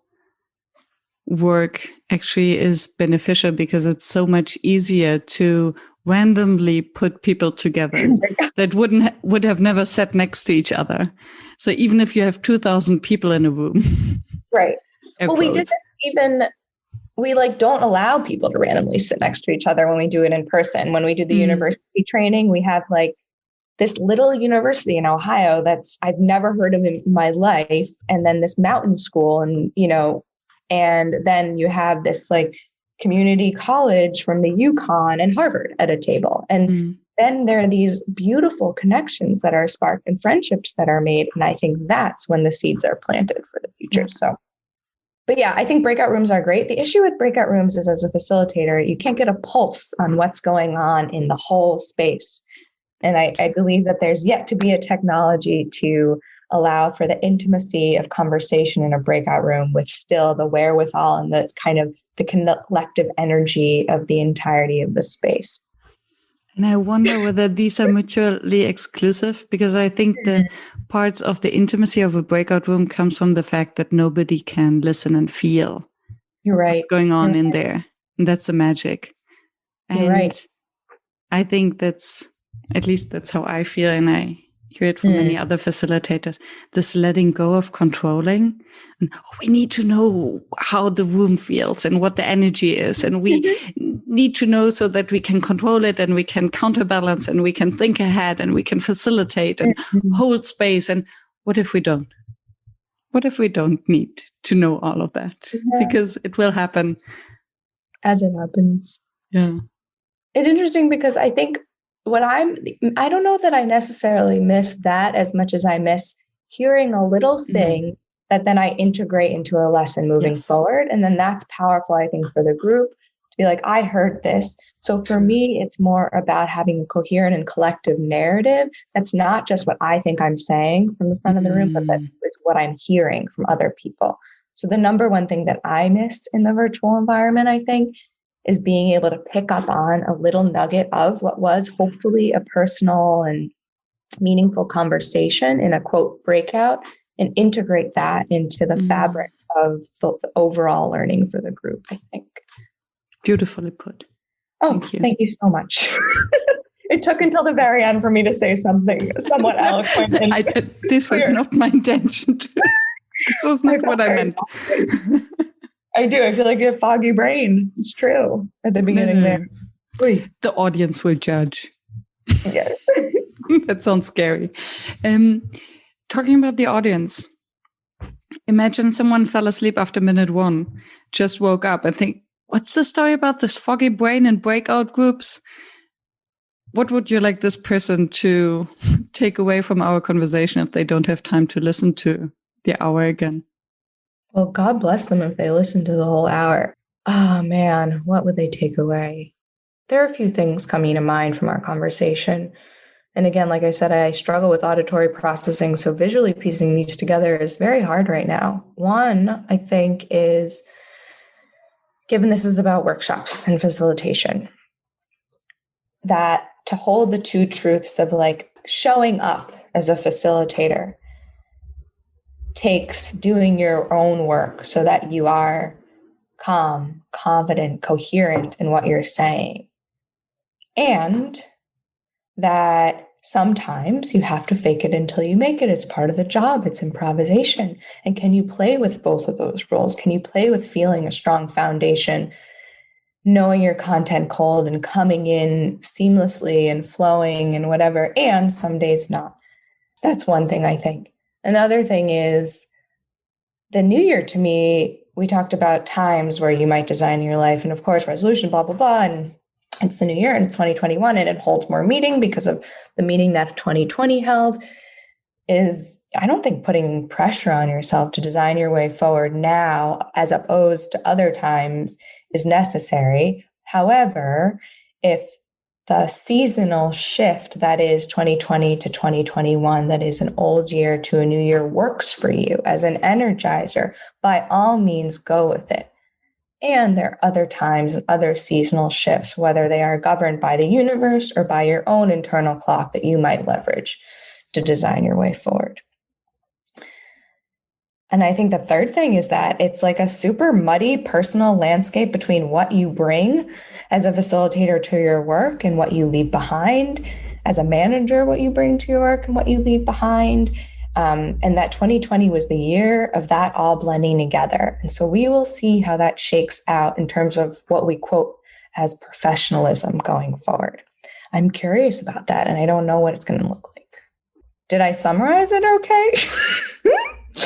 work actually is beneficial because it's so much easier to randomly put people together that would have never sat next to each other. So even if you have 2,000 people in a room. Right. Well, we don't allow people to randomly sit next to each other when we do it in person. When we do the university training, we have this little university in Ohio I've never heard of in my life. And then this mountain school and then you have this community college from the Yukon and Harvard at a table. And then there are these beautiful connections that are sparked and friendships that are made. And I think that's when the seeds are planted for the future. So, but yeah, I think breakout rooms are great. The issue with breakout rooms is as a facilitator, you can't get a pulse on what's going on in the whole space. And I believe that there's yet to be a technology to allow for the intimacy of conversation in a breakout room with still the wherewithal and the kind of the collective energy of the entirety of the space. And I wonder whether these are mutually exclusive, because I think the parts of the intimacy of a breakout room comes from the fact that nobody can listen and feel what's going on in there. And that's the magic. And You're right. I think that's how I feel. And I hear it from many other facilitators, this letting go of controlling. And we need to know how the room feels and what the energy is. And we need to know so that we can control it and we can counterbalance and we can think ahead and we can facilitate and hold space. And what if we don't? What if we don't need to know all of that? Because it will happen. As it happens. Yeah. It's interesting because I think I don't know that I necessarily miss that as much as I miss hearing a little thing that then I integrate into a lesson moving forward. And then that's powerful, I think, for the group to be like, I heard this. So for me, it's more about having a coherent and collective narrative. That's not just what I think I'm saying from the front of the room, but that is what I'm hearing from other people. So the number one thing that I miss in the virtual environment, I think, is being able to pick up on a little nugget of what was hopefully a personal and meaningful conversation in a quote breakout and integrate that into the fabric of the overall learning for the group, I think. Beautifully put. Oh, thank you so much. It took until the very end for me to say something somewhat eloquent. This was not my intention. This was not what I meant. I do. I feel like a foggy brain. It's true at the beginning there. Wait. The audience will judge. Yeah. That sounds scary. Talking about the audience, imagine someone fell asleep after minute 1, just woke up and think, what's the story about this foggy brain and breakout groups? What would you like this person to take away from our conversation if they don't have time to listen to the hour again? Well, God bless them if they listen to the whole hour. Oh man, what would they take away? There are a few things coming to mind from our conversation. And again, like I said, I struggle with auditory processing. So visually piecing these together is very hard right now. One, I think, is given this is about workshops and facilitation, that to hold the two truths of like showing up as a facilitator takes doing your own work so that you are calm, confident, coherent in what you're saying. And that sometimes you have to fake it until you make it. It's part of the job. It's improvisation. And can you play with both of those roles? Can you play with feeling a strong foundation, knowing your content cold and coming in seamlessly and flowing and whatever, and some days not? That's one thing I think. Another thing is the new year to me, we talked about times where you might design your life and of course, resolution, blah, blah, blah. And it's the new year and it's 2021 and it holds more meaning because of the meaning that 2020 held. Is, I don't think putting pressure on yourself to design your way forward now as opposed to other times is necessary. However, if the seasonal shift that is 2020 to 2021, that is an old year to a new year, works for you as an energizer, by all means, go with it. And there are other times and other seasonal shifts, whether they are governed by the universe or by your own internal clock, that you might leverage to design your way forward. And I think the third thing is that it's like a super muddy personal landscape between what you bring as a facilitator to your work and what you leave behind as a manager, what you bring to your work and what you leave behind. And that 2020 was the year of that all blending together. And so we will see how that shakes out in terms of what we quote as professionalism going forward. I'm curious about that, and I don't know what it's going to look like. Did I summarize it okay?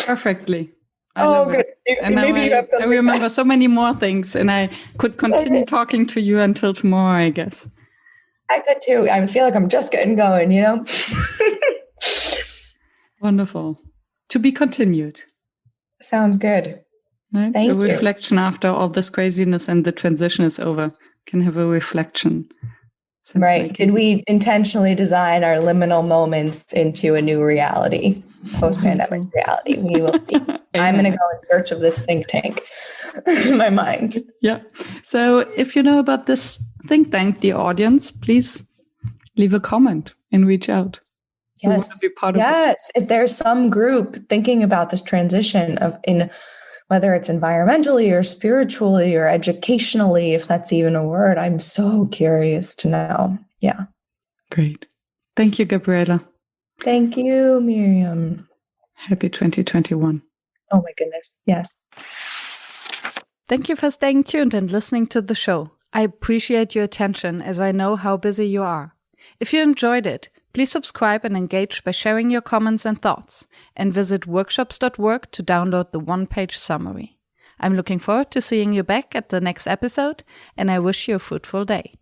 Perfectly. Good. And maybe I remember so many more things, and I could continue talking to you until tomorrow, I guess. I could too. I feel like I'm just getting going, you know? Wonderful. To be continued. Sounds good. Right? Thank you. Reflection after all this craziness and the transition is over. Can have a reflection. Right. Did we intentionally design our liminal moments into a new reality, post-pandemic reality? We will see. I'm going to go in search of this think tank in my mind. Yeah. So if you know about this think tank, the audience, please leave a comment and reach out. Yes. We want to be part of it. Yes. If there's some group thinking about this transition in whether it's environmentally or spiritually or educationally, if that's even a word, I'm so curious to know. Yeah. Great. Thank you, Gabriella. Thank you, Miriam. Happy 2021. Oh my goodness. Yes. Thank you for staying tuned and listening to the show. I appreciate your attention as I know how busy you are. If you enjoyed it, please subscribe and engage by sharing your comments and thoughts, and visit workshops.work to download the one-page summary. I'm looking forward to seeing you back at the next episode, and I wish you a fruitful day.